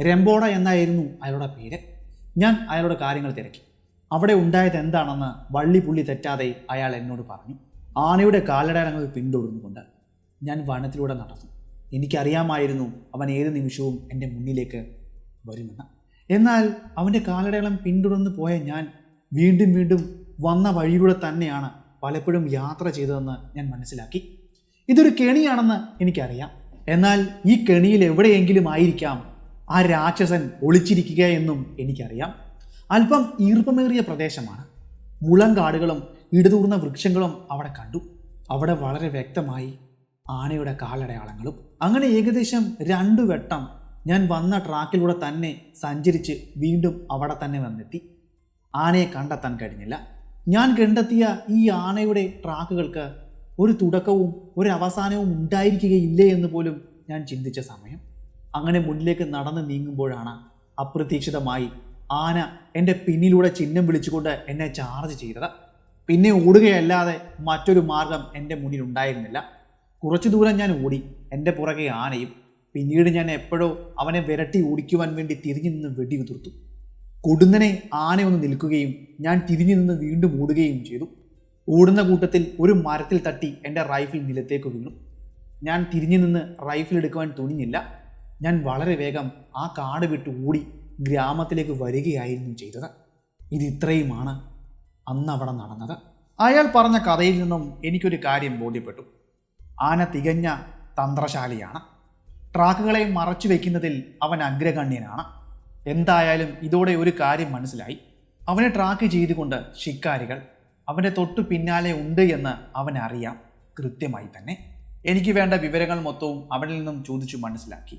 രംബോഡ എന്നായിരുന്നു അയാളുടെ പേര്. ഞാൻ അയാളുടെ കാര്യങ്ങൾ തിരക്കി. അവിടെ ഉണ്ടായത് എന്താണെന്ന് വള്ളിപുള്ളി തെറ്റാതെ അയാൾ എന്നോട് പറഞ്ഞു. ആനയുടെ കാലടയാളങ്ങൾ പിന്തുടർന്നുകൊണ്ട് ഞാൻ വനത്തിലൂടെ നടന്നു. എനിക്കറിയാമായിരുന്നു അവൻ ഏത് നിമിഷവും എൻ്റെ മുന്നിലേക്ക് വരുമെന്ന്. എന്നാൽ അവൻ്റെ കാലടയാളം പിന്തുടർന്ന് പോയ ഞാൻ വീണ്ടും വീണ്ടും വന്ന വഴിയിലൂടെ തന്നെയാണ് പലപ്പോഴും യാത്ര ചെയ്തതെന്ന് ഞാൻ മനസ്സിലാക്കി. ഇതൊരു കെണിയാണെന്ന് എനിക്കറിയാം. എന്നാൽ ഈ കെണിയിൽ എവിടെയെങ്കിലും ആയിരിക്കാം ആ രാക്ഷസൻ ഒളിച്ചിരിക്കുക എന്നും എനിക്കറിയാം. അല്പം ഈർപ്പമേറിയ പ്രദേശമാണ്. മുളങ്കാടുകളും ഇടതൂർന്ന വൃക്ഷങ്ങളും അവിടെ കണ്ടു. അവിടെ വളരെ വ്യക്തമായി ആനയുടെ കാലടയാളങ്ങളും. അങ്ങനെ ഏകദേശം 2 വട്ടം ഞാൻ വന്ന ട്രാക്കിലൂടെ തന്നെ സഞ്ചരിച്ച് വീണ്ടും അവിടെ തന്നെ വന്നെത്തി. ആനയെ കണ്ടെത്താൻ കഴിഞ്ഞില്ല. ഞാൻ കണ്ടെത്തിയ ഈ ആനയുടെ ട്രാക്കുകൾക്ക് ഒരു തുടക്കവും ഒരു അവസാനവും ഉണ്ടായിരിക്കുകയില്ലേ എന്ന് പോലും ഞാൻ ചിന്തിച്ച സമയം. അങ്ങനെ മുന്നിലേക്ക് നടന്ന് നീങ്ങുമ്പോഴാണ് അപ്രതീക്ഷിതമായി ആന എൻ്റെ പിന്നിലൂടെ ചിഹ്നം വിളിച്ചുകൊണ്ട് എന്നെ ചാർജ് ചെയ്തത്. പിന്നെ ഓടുകയല്ലാതെ മറ്റൊരു മാർഗം എൻ്റെ മുന്നിൽ ഉണ്ടായിരുന്നില്ല. കുറച്ചു ദൂരം ഞാൻ ഓടി, എൻ്റെ പുറകെ ആനയും. പിന്നീട് ഞാൻ എപ്പോഴോ അവനെ വിരട്ടി ഓടിക്കുവാൻ വേണ്ടി തിരിഞ്ഞു നിന്ന് വെടിയുതിർത്തു. കൊടുന്നനെ ആനയൊന്ന് നിൽക്കുകയും ഞാൻ തിരിഞ്ഞു നിന്ന് വീണ്ടും ഓടുകയും ചെയ്തു. ഓടുന്ന കൂട്ടത്തിൽ ഒരു മരത്തിൽ തട്ടി എൻ്റെ റൈഫിൾ നിലത്തേക്ക് വീണു. ഞാൻ തിരിഞ്ഞു നിന്ന് റൈഫിൾ എടുക്കുവാൻ തുനിഞ്ഞില്ല. ഞാൻ വളരെ വേഗം ആ കാട് വിട്ട് ഓടി ഗ്രാമത്തിലേക്ക് വരികയായിരുന്നു ചെയ്തത്. ഇത് ഇത്രയുമാണ് അന്ന് അവിടെ നടന്നത്. അയാൾ പറഞ്ഞ കഥയിൽ നിന്നും എനിക്കൊരു കാര്യം ബോധ്യപ്പെട്ടു. ആന തികഞ്ഞ തന്ത്രശാലിയാണ്. ട്രാക്കുകളെ മറച്ചു വയ്ക്കുന്നതിൽ അവൻ അഗ്രഗണ്യനാണ്. എന്തായാലും ഇതോടെ ഒരു കാര്യം മനസ്സിലായി. അവനെ ട്രാക്ക് ചെയ്തുകൊണ്ട് ശിക്കാരികൾ അവൻ്റെ തൊട്ടു പിന്നാലെ ഉണ്ട് എന്ന് അവനറിയാം കൃത്യമായി തന്നെ. എനിക്ക് വേണ്ട വിവരങ്ങൾ മൊത്തവും അവനിൽ നിന്നും ചോദിച്ചു മനസ്സിലാക്കി.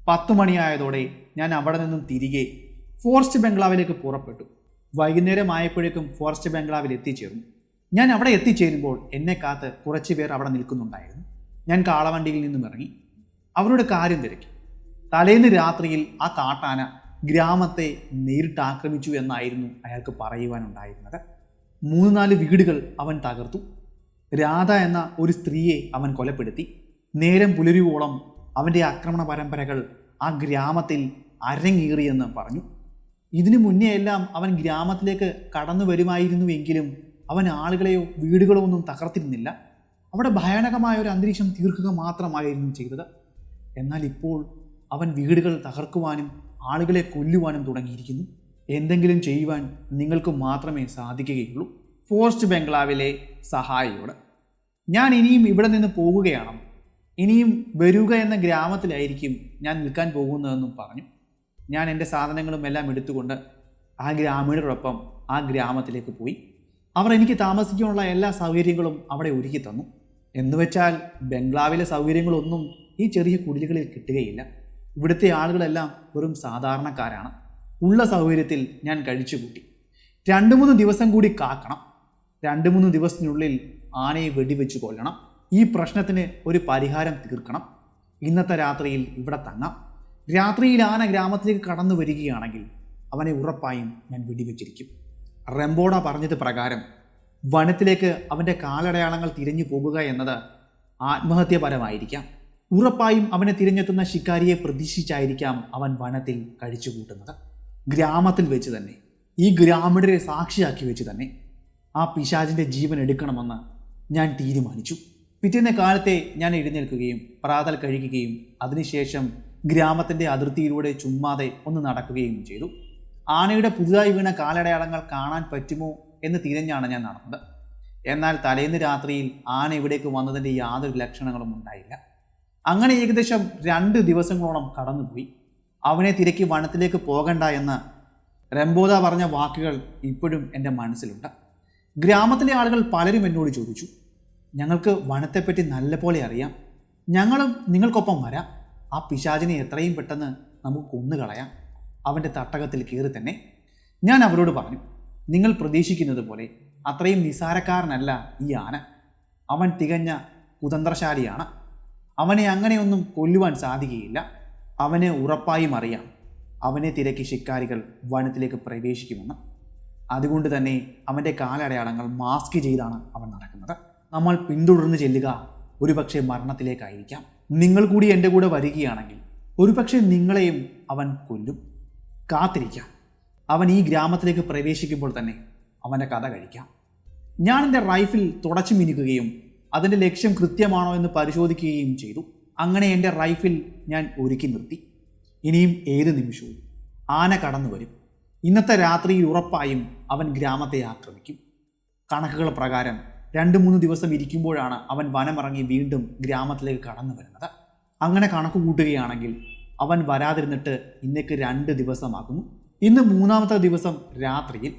10 മണിയായതോടെ ഞാൻ അവിടെ നിന്നും തിരികെ ഫോറസ്റ്റ് ബംഗ്ലാവിലേക്ക് പുറപ്പെട്ടു. വൈകുന്നേരം ആയപ്പോഴേക്കും ഫോറസ്റ്റ് ബംഗ്ലാവിൽ എത്തിച്ചേർന്നു. ഞാൻ അവിടെ എത്തിച്ചേരുമ്പോൾ എന്നെ കാത്ത് കുറച്ച് പേർ അവിടെ നിൽക്കുന്നുണ്ടായിരുന്നു. ഞാൻ കാളവണ്ടിയിൽ നിന്നും ഇറങ്ങി അവരുടെ കാര്യം തിരക്കി. തലേന്ന് രാത്രിയിൽ ആ കാട്ടാന ഗ്രാമത്തെ നേരിട്ട് ആക്രമിച്ചു എന്നായിരുന്നു അയാൾക്ക് പറയുവാനുണ്ടായിരുന്നത്. 3-4 വീടുകൾ അവൻ തകർത്തു. രാധ എന്ന ഒരു സ്ത്രീയെ അവൻ കൊലപ്പെടുത്തി. നേരം പുലരുവോളം അവൻ്റെ ആക്രമണ പരമ്പരകൾ ആ ഗ്രാമത്തിൽ അരങ്ങേറിയെന്ന് പറഞ്ഞു. ഇതിനു മുന്നേ എല്ലാം അവൻ ഗ്രാമത്തിലേക്ക് കടന്നു വരുമായിരുന്നുവെങ്കിലും അവൻ ആളുകളെയോ വീടുകളോ ഒന്നും തകർത്തിരുന്നില്ല. അവിടെ ഭയാനകമായ ഒരു അന്തരീക്ഷം തീർക്കുക മാത്രമായിരുന്നു ചെയ്തത്. എന്നാൽ ഇപ്പോൾ അവൻ വീടുകൾ തകർക്കുവാനും ആളുകളെ കൊല്ലുവാനും തുടങ്ങിയിരിക്കുന്നു. എന്തെങ്കിലും ചെയ്യുവാൻ നിങ്ങൾക്ക് മാത്രമേ സാധിക്കുകയുള്ളൂ. ഫോറസ്റ്റ് ബംഗ്ലാവിലെ സഹായിയോട് ഞാൻ ഇനിയും ഇവിടെ നിന്ന് പോകുകയാണ്, ഇനിയും വരിക എന്ന ഗ്രാമത്തിലായിരിക്കും ഞാൻ നിൽക്കാൻ പോകുന്നതെന്നും പറഞ്ഞു. ഞാൻ എൻ്റെ സാധനങ്ങളും എല്ലാം എടുത്തുകൊണ്ട് ആ ഗ്രാമീണരോടൊപ്പം ആ ഗ്രാമത്തിലേക്ക് പോയി. അവർ എനിക്ക് താമസിക്കാനുള്ള എല്ലാ സൗകര്യങ്ങളും അവിടെ ഒരുക്കി തന്നു. എന്നുവെച്ചാൽ ബംഗ്ലാവിലെ സൗകര്യങ്ങളൊന്നും ഈ ചെറിയ കുടിലുകളിൽ കിട്ടുകയില്ല. ഇവിടുത്തെ ആളുകളെല്ലാം വെറും സാധാരണക്കാരാണ്. ഉള്ള സൗകര്യത്തിൽ ഞാൻ കഴിച്ചുകൂട്ടി. 2-3 ദിവസം കൂടി കാക്കണം. 2-3 ദിവസത്തിനുള്ളിൽ ആനയെ വെടിവെച്ച് കൊല്ലണം. ഈ പ്രശ്നത്തിന് ഒരു പരിഹാരം തീർക്കണം. ഇന്നത്തെ രാത്രിയിൽ ഇവിടെ തങ്ങാം. രാത്രിയിൽ ആന ഗ്രാമത്തിലേക്ക് കടന്നു വരികയാണെങ്കിൽ അവനെ ഉറപ്പായും ഞാൻ വെടിവെച്ചിരിക്കും. റംബോഡ പറഞ്ഞത് പ്രകാരം വനത്തിലേക്ക് അവൻ്റെ കാലടയാളങ്ങൾ തിരഞ്ഞു പോകുക എന്നത് ആത്മഹത്യപരമായിരിക്കാം. ഉറപ്പായും അവനെ തിരഞ്ഞെത്തുന്ന ശിക്കാരിയെ പ്രതീക്ഷിച്ചായിരിക്കാം അവൻ വനത്തിൽ കഴിച്ചുകൂട്ടുന്നത്. ഗ്രാമത്തിൽ വെച്ച് തന്നെ, ഈ ഗ്രാമീണരെ സാക്ഷിയാക്കി വെച്ച് തന്നെ ആ പിശാചിൻ്റെ ജീവൻ എടുക്കണമെന്ന് ഞാൻ തീരുമാനിച്ചു. പിറ്റേന്ന കാലത്തെ ഞാൻ എഴുന്നേൽക്കുകയും പ്രാതൽ കഴിക്കുകയും അതിനുശേഷം ഗ്രാമത്തിൻ്റെ അതിർത്തിയിലൂടെ ചുമ്മാതെ ഒന്ന് നടക്കുകയും ചെയ്തു. ആനയുടെ പുതുതായി വീണ കാലടയാളങ്ങൾ കാണാൻ പറ്റുമോ എന്ന് തിരഞ്ഞാണ് ഞാൻ നടന്നത്. എന്നാൽ തലേന്ന് രാത്രിയിൽ ആന ഇവിടേക്ക് വന്നതിൻ്റെ യാതൊരു ലക്ഷണങ്ങളും ഉണ്ടായില്ല. അങ്ങനെ ഏകദേശം 2 ദിവസങ്ങളോളം കടന്നുപോയി. അവനെ തിരക്കി വനത്തിലേക്ക് പോകണ്ട എന്ന് റംബോദ പറഞ്ഞ വാക്കുകൾ ഇപ്പോഴും എൻ്റെ മനസ്സിലുണ്ട്. ഗ്രാമത്തിലെ ആളുകൾ പലരും എന്നോട് ചോദിച്ചു, ഞങ്ങൾക്ക് വനത്തെപ്പറ്റി നല്ലപോലെ അറിയാം. ഞങ്ങളും നിങ്ങൾക്കൊപ്പം വരാം. ആ പിശാചിനെ എത്രയും പെട്ടെന്ന് നമുക്ക് കൊന്നുകളയാം, അവൻ്റെ തട്ടകത്തിൽ കയറി തന്നെ. ഞാൻ അവരോട് പറഞ്ഞു, നിങ്ങൾ പ്രതീക്ഷിക്കുന്നത് പോലെ അത്രയും നിസാരക്കാരനല്ല ഈ ആന. അവൻ തികഞ്ഞ കുതന്ത്രശാലിയാണ്. അവനെ അങ്ങനെയൊന്നും കൊല്ലുവാൻ സാധിക്കുകയില്ല. അവന് ഉറപ്പായും അറിയാം അവനെ തിരക്കി ശിക്കാരികൾ വനത്തിലേക്ക് പ്രവേശിക്കുമെന്ന്. അതുകൊണ്ട് തന്നെ അവൻ്റെ കാലടയാളങ്ങൾ മാസ്ക് ചെയ്താണ് അവൻ നടക്കുന്നത്. നമ്മൾ പിന്തുടർന്ന് ചെല്ലുക ഒരുപക്ഷെ മരണത്തിലേക്കായിരിക്കാം. നിങ്ങൾ കൂടി എൻ്റെ കൂടെ വരികയാണെങ്കിൽ ഒരുപക്ഷെ നിങ്ങളെയും അവൻ കൊല്ലും. കാത്തിരിക്കാം. അവൻ ഈ ഗ്രാമത്തിലേക്ക് പ്രവേശിക്കുമ്പോൾ തന്നെ അവൻ്റെ കഥ കഴിക്കാം. ഞാൻ എൻ്റെ റൈഫിൽ തുടച്ചു മിനുക്കുകയും അതിൻ്റെ ലക്ഷ്യം കൃത്യമാണോ എന്ന് പരിശോധിക്കുകയും ചെയ്തു. അങ്ങനെ എൻ്റെ റൈഫിൽ ഞാൻ ഒരുക്കി നിർത്തി. ഇനിയും ഏത് നിമിഷവും ആന കടന്നു വരും. ഇന്നത്തെ രാത്രിയിൽ ഉറപ്പായും അവൻ ഗ്രാമത്തെ ആക്രമിക്കും. കണക്കുകൾ പ്രകാരം 2-3 ദിവസം ഇരിക്കുമ്പോഴാണ് അവൻ വനമിറങ്ങി വീണ്ടും ഗ്രാമത്തിലേക്ക് കടന്നു വരുന്നത്. അങ്ങനെ കണക്ക് കൂട്ടുകയാണെങ്കിൽ അവൻ വരാതിരുന്നിട്ട് ഇന്നേക്ക് 2 ദിവസമാകുന്നു. ഇന്ന് 3-ാമത്തെ ദിവസം രാത്രിയിൽ.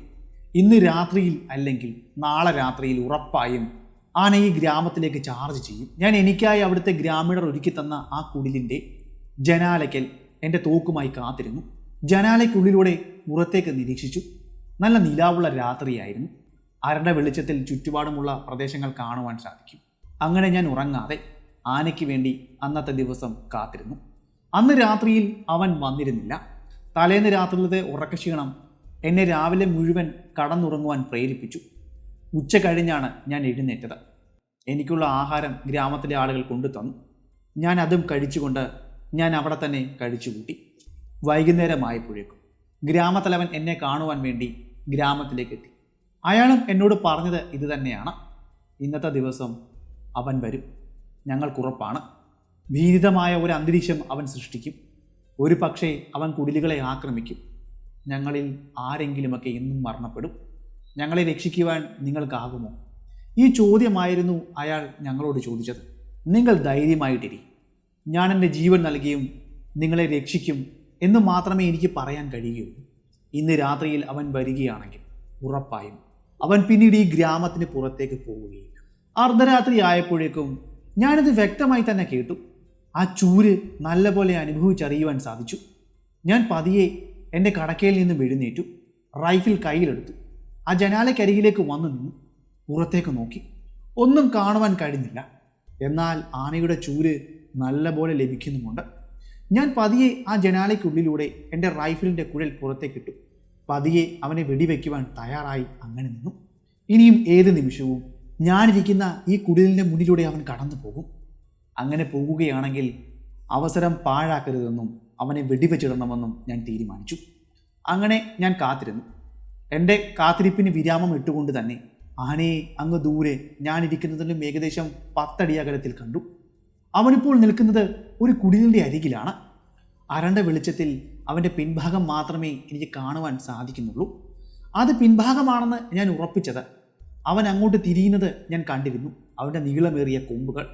ഇന്ന് രാത്രിയിൽ അല്ലെങ്കിൽ നാളെ രാത്രിയിൽ ഉറപ്പായും ആന ഈ ഗ്രാമത്തിലേക്ക് ചാർജ് ചെയ്യും. ഞാൻ എനിക്കായി അവിടുത്തെ ഗ്രാമീണർ ഒരുക്കി തന്ന ആ കുടിലിൻ്റെ ജനാലയ്ക്കൽ എൻ്റെ തോക്കുമായി കാത്തിരുന്നു. ജനാലയ്ക്കുള്ളിലൂടെ പുറത്തേക്ക് നിരീക്ഷിച്ചു. നല്ല നിലാവുള്ള രാത്രിയായിരുന്നു. അരണ്ട വെളിച്ചത്തിൽ ചുറ്റുപാടുമുള്ള പ്രദേശങ്ങൾ കാണുവാൻ സാധിക്കും. അങ്ങനെ ഞാൻ ഉറങ്ങാതെ ആനയ്ക്ക് വേണ്ടി അന്നത്തെ ദിവസം കാത്തിരുന്നു. അന്ന് രാത്രിയിൽ അവൻ വന്നിരുന്നില്ല. തലേന്ന് രാത്രിയിലത്തെ ഉറക്കക്ഷീണം എന്നെ രാവിലെ മുഴുവൻ കടന്നുറങ്ങുവാൻ പ്രേരിപ്പിച്ചു. ഉച്ച കഴിഞ്ഞാണ് ഞാൻ എഴുന്നേറ്റത്. എനിക്കുള്ള ആഹാരം ഗ്രാമത്തിലെ ആളുകൾ കൊണ്ടുതന്നു. ഞാൻ അതും കഴിച്ചുകൊണ്ട് ഞാൻ അവിടെ തന്നെ കഴിച്ചുകൂട്ടി. വൈകുന്നേരമായപ്പോഴേക്കും ഗ്രാമത്തലവൻ എന്നെ കാണുവാൻ വേണ്ടി ഗ്രാമത്തിലേക്ക് എത്തി. അയാളും എന്നോട് പറഞ്ഞത് ഇത് തന്നെയാണ്. ഇന്നത്തെ ദിവസം അവൻ വരും, ഞങ്ങൾക്കുറപ്പാണ്. ഭീതിതമായ ഒരു അന്തരീക്ഷം അവൻ സൃഷ്ടിക്കും. ഒരു പക്ഷേ അവൻ കുടിലുകളെ ആക്രമിക്കും. ഞങ്ങളിൽ ആരെങ്കിലുമൊക്കെ എന്നും മരണപ്പെടും. ഞങ്ങളെ രക്ഷിക്കുവാൻ നിങ്ങൾക്കാകുമോ? ഈ ചോദ്യമായിരുന്നു അയാൾ ഞങ്ങളോട് ചോദിച്ചത്. നിങ്ങൾ ധൈര്യമായിട്ടിരി, ഞാൻ എൻ്റെ ജീവൻ നൽകിയും നിങ്ങളെ രക്ഷിക്കും എന്ന് മാത്രമേ എനിക്ക് പറയാൻ കഴിയുകയുള്ളൂ. ഇന്ന് രാത്രിയിൽ അവൻ വരികയാണെങ്കിൽ ഉറപ്പായും അവൻ പിന്നീട് ഈ ഗ്രാമത്തിന് പുറത്തേക്ക് പോവുകയില്ല. അർദ്ധരാത്രി ആയപ്പോഴേക്കും ഞാനിത് വ്യക്തമായി തന്നെ കേട്ടു. ആ ചൂര് നല്ലപോലെ അനുഭവിച്ചറിയുവാൻ സാധിച്ചു. ഞാൻ പതിയെ എൻ്റെ കടക്കയിൽ നിന്നും എഴുന്നേറ്റു. റൈഫിൽ കയ്യിലെടുത്തു. ആ ജനാലയ്ക്കരികിലേക്ക് വന്നു നിന്നു. പുറത്തേക്ക് നോക്കി. ഒന്നും കാണുവാൻ കഴിഞ്ഞില്ല. എന്നാൽ ആനയുടെ ചൂര് നല്ലപോലെ ലഭിക്കുന്നുമുണ്ട്. ഞാൻ പതിയെ ആ ജനാലയ്ക്കുള്ളിലൂടെ എൻ്റെ റൈഫിലിൻ്റെ കുഴൽ പുറത്തേക്കിട്ടു. പതിയെ അവനെ വെടിവെക്കുവാൻ തയ്യാറായി അങ്ങനെ നിന്നു. ഇനിയും ഏത് നിമിഷവും ഞാനിരിക്കുന്ന ഈ കുടിലിൻ്റെ മുന്നിലൂടെ അവൻ കടന്നു പോകും. അങ്ങനെ പോകുകയാണെങ്കിൽ അവസരം പാഴാക്കരുതെന്നും അവനെ വെടിവെച്ചിടണമെന്നും ഞാൻ തീരുമാനിച്ചു. അങ്ങനെ ഞാൻ കാത്തിരുന്നു. എൻ്റെ കാത്തിരിപ്പിന് വിരാമം ഇട്ടുകൊണ്ട് തന്നെ ആനയെ അങ്ങ് ദൂരെ ഞാനിരിക്കുന്നതിലും ഏകദേശം 10 അടി അകലത്തിൽ കണ്ടു. അവനിപ്പോൾ നിൽക്കുന്നത് ഒരു കുടിലിൻ്റെ അരികിലാണ്. അരണ്ട വെളിച്ചത്തിൽ അവൻ്റെ പിൻഭാഗം മാത്രമേ എനിക്ക് കാണുവാൻ സാധിക്കുന്നുള്ളൂ. അത് പിൻഭാഗമാണെന്ന് ഞാൻ ഉറപ്പിച്ചത്. അവൻ അങ്ങോട്ട് തിരിയുന്നത് ഞാൻ കണ്ടിരുന്നു. അവൻ്റെ നീളമേറിയ കൊമ്പുകൾ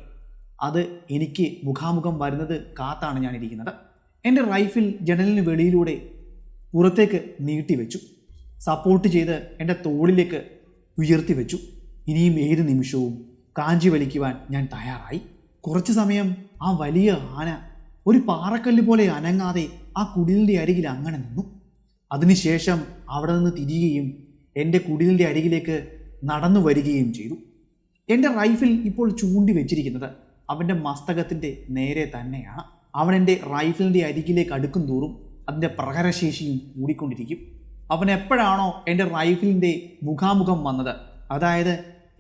അത് എനിക്ക് മുഖാമുഖം വരുന്നത് കാത്താണ് ഞാനിരിക്കുന്നത്. എൻ്റെ റൈഫിൽ ജനലിന് വെളിയിലൂടെ പുറത്തേക്ക് നീട്ടിവെച്ചു. സപ്പോർട്ട് ചെയ്ത് എൻ്റെ തോളിലേക്ക് ഉയർത്തി വെച്ചു. ഇനിയും ഏത് നിമിഷവും കാഞ്ചി വലിക്കുവാൻ ഞാൻ തയ്യാറായി. കുറച്ചു സമയം ആ വലിയ ആന ഒരു പാറക്കല്ല് പോലെ അനങ്ങാതെ ആ കുടിലിൻ്റെ അരികിൽ അങ്ങനെ നിന്നു. അതിനുശേഷം അവിടെ നിന്ന് തിരിയുകയും എൻ്റെ കുടിലിൻ്റെ അരികിലേക്ക് നടന്നു വരികയും ചെയ്തു. എൻ്റെ റൈഫിൽ ഇപ്പോൾ ചൂണ്ടി വെച്ചിരിക്കുന്നത് അവൻ്റെ മസ്തകത്തിൻ്റെ നേരെ തന്നെയാണ്. അവൻ എൻ്റെ റൈഫിലിൻ്റെ അരികിലേക്ക് അടുക്കും തോറും അതിൻ്റെ പ്രഹരശേഷിയും കൂടിക്കൊണ്ടിരിക്കും. അവൻ എപ്പോഴാണോ എൻ്റെ റൈഫിലിൻ്റെ മുഖാമുഖം വന്നത്, അതായത്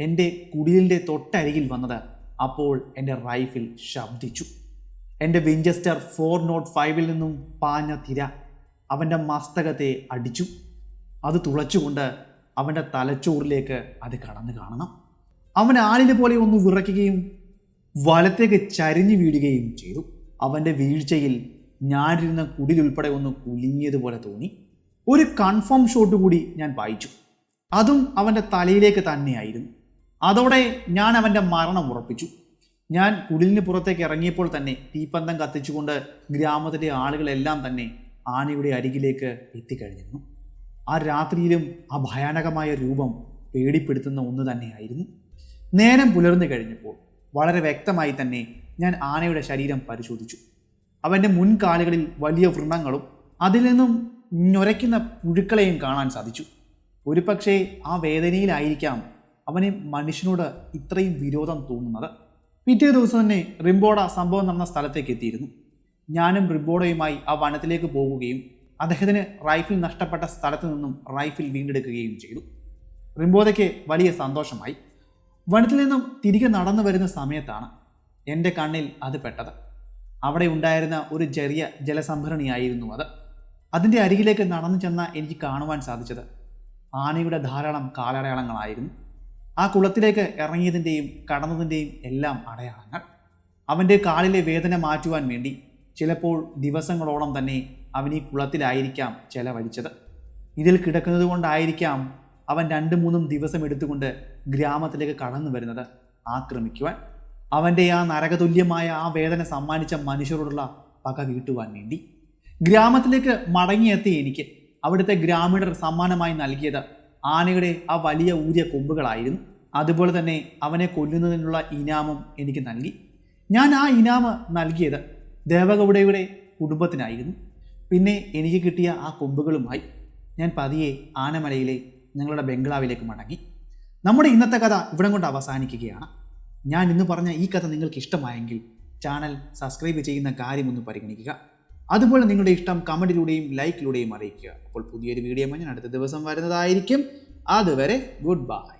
എൻ്റെ കുടിലിൻ്റെ തൊട്ടരികിൽ വന്നത്, അപ്പോൾ എൻ്റെ റൈഫിൽ ശബ്ദിച്ചു. എൻ്റെ വിഞ്ചസ്റ്റർ 405 നിന്നും പാഞ്ഞ തിര അവൻ്റെ മസ്തകത്തെ അടിച്ചു. അത് തുളച്ചുകൊണ്ട് അവൻ്റെ തലച്ചോറിലേക്ക് അത് കടന്നു കാണണം. അവൻ ആളിനെ പോലെ ഒന്ന് വിറയ്ക്കുകയും വലത്തേക്ക് ചരിഞ്ഞു വീഴുകയും ചെയ്തു. അവൻ്റെ വീഴ്ചയിൽ ഞാനിരുന്ന കുടിലുൾപ്പെടെ ഒന്ന് കുലുങ്ങിയതുപോലെ തോന്നി. ഒരു കൺഫേം ഷോട്ട് കൂടി ഞാൻ വായിച്ചു. അതും അവൻ്റെ തലയിലേക്ക് തന്നെയായിരുന്നു. അതോടെ ഞാൻ അവൻ്റെ മരണം ഉറപ്പിച്ചു. ഞാൻ കുടിലിന് പുറത്തേക്ക് ഇറങ്ങിയപ്പോൾ തന്നെ തീപ്പന്തം കത്തിച്ചുകൊണ്ട് ഗ്രാമത്തിലെ ആളുകളെല്ലാം തന്നെ ആനയുടെ അരികിലേക്ക് എത്തിക്കഴിഞ്ഞിരുന്നു. ആ രാത്രിയിലും ആ ഭയാനകമായ രൂപം പേടിപ്പെടുത്തുന്ന ഒന്ന് തന്നെയായിരുന്നു. നേരം പുലർന്നു കഴിഞ്ഞപ്പോൾ വളരെ വ്യക്തമായി തന്നെ ഞാൻ ആനയുടെ ശരീരം പരിശോധിച്ചു. അവൻ്റെ മുൻകാലുകളിൽ വലിയ വ്രണങ്ങളും അതിൽ നിന്നും ഞൊരയ്ക്കുന്ന പുഴുക്കളെയും കാണാൻ സാധിച്ചു. ഒരു പക്ഷേ ആ വേദനയിലായിരിക്കാം അവന് മനുഷ്യനോട് ഇത്രയും വിരോധം തോന്നുന്നത്. പിറ്റേ ദിവസം തന്നെ റിംബോഡ സംഭവം നടന്ന സ്ഥലത്തേക്ക് എത്തിയിരുന്നു. ഞാനും റിംബോഡയുമായി ആ വനത്തിലേക്ക് പോകുകയും അദ്ദേഹത്തിന് റൈഫിൾ നഷ്ടപ്പെട്ട സ്ഥലത്ത് നിന്നും റൈഫിൾ വീണ്ടെടുക്കുകയും ചെയ്തു. റിംബോഡയ്ക്ക് വലിയ സന്തോഷമായി. വനത്തിൽ നിന്നും തിരികെ നടന്നു വരുന്ന സമയത്താണ് എൻ്റെ കണ്ണിൽ അത് പെട്ടത്. അവിടെ ഉണ്ടായിരുന്ന ഒരു ചെറിയ ജലസംഭരണിയായിരുന്നു അത്. അതിൻ്റെ അരികിലേക്ക് നടന്നു ചെന്ന എനിക്ക് കാണുവാൻ സാധിച്ചത് ആനയുടെ ധാരാളം കാലടയാളങ്ങളായിരുന്നു. ആ കുളത്തിലേക്ക് ഇറങ്ങിയതിൻ്റെയും കടന്നതിൻ്റെയും എല്ലാം അടയാളങ്ങൾ. അവൻ്റെ കാലിലെ വേദന മാറ്റുവാൻ വേണ്ടി ചിലപ്പോൾ ദിവസങ്ങളോളം തന്നെ അവൻ ഈ കുളത്തിലായിരിക്കാം ചെലവഴിച്ചത്. ഇതിൽ കിടക്കുന്നത് കൊണ്ടായിരിക്കാം അവൻ 2-3 ദിവസം എടുത്തുകൊണ്ട് ഗ്രാമത്തിലേക്ക് കടന്നു വരുന്നത് ആക്രമിക്കുവാൻ. അവൻ്റെ ആ നരകതുല്യമായ ആ വേദന സമ്മാനിച്ച മനുഷ്യരോടുള്ള പക വീട്ടുവാൻ വേണ്ടി. ഗ്രാമത്തിലേക്ക് മടങ്ങിയെത്തിയ എനിക്ക് അവിടുത്തെ ഗ്രാമീണർ സമ്മാനമായി നൽകിയത് ആനയുടെ ആ വലിയ ഊരിയ കൊമ്പുകളായിരുന്നു. അതുപോലെ തന്നെ അവനെ കൊല്ലുന്നതിനുള്ള ഇനാമും എനിക്ക് നൽകി. ഞാൻ ആ ഇനാമ് നൽകിയത് ദേവഗൗഡയുടെ കുടുംബത്തിനായിരുന്നു. പിന്നെ എനിക്ക് കിട്ടിയ ആ കൊമ്പുകളുമായി ഞാൻ പതിയെ ആനമലയിലെ ഞങ്ങളുടെ ബംഗ്ലാവിലേക്ക് മടങ്ങി. നമ്മുടെ ഇന്നത്തെ കഥ ഇവിടം കൊണ്ട് അവസാനിക്കുകയാണ്. ഞാൻ ഇന്ന് പറഞ്ഞ ഈ കഥ നിങ്ങൾക്ക് ഇഷ്ടമായെങ്കിൽ ചാനൽ സബ്സ്ക്രൈബ് ചെയ്യുന്ന കാര്യമൊന്ന് പരിഗണിക്കുക. അതുപോലെ നിങ്ങളുടെ ഇഷ്ടം കമൻറ്റിലൂടെയും ലൈക്കിലൂടെയും അറിയിക്കുക. അപ്പോൾ പുതിയൊരു വീഡിയോ ഞാൻ അടുത്ത ദിവസം വരുന്നതായിരിക്കും. അതുവരെ ഗുഡ് ബൈ.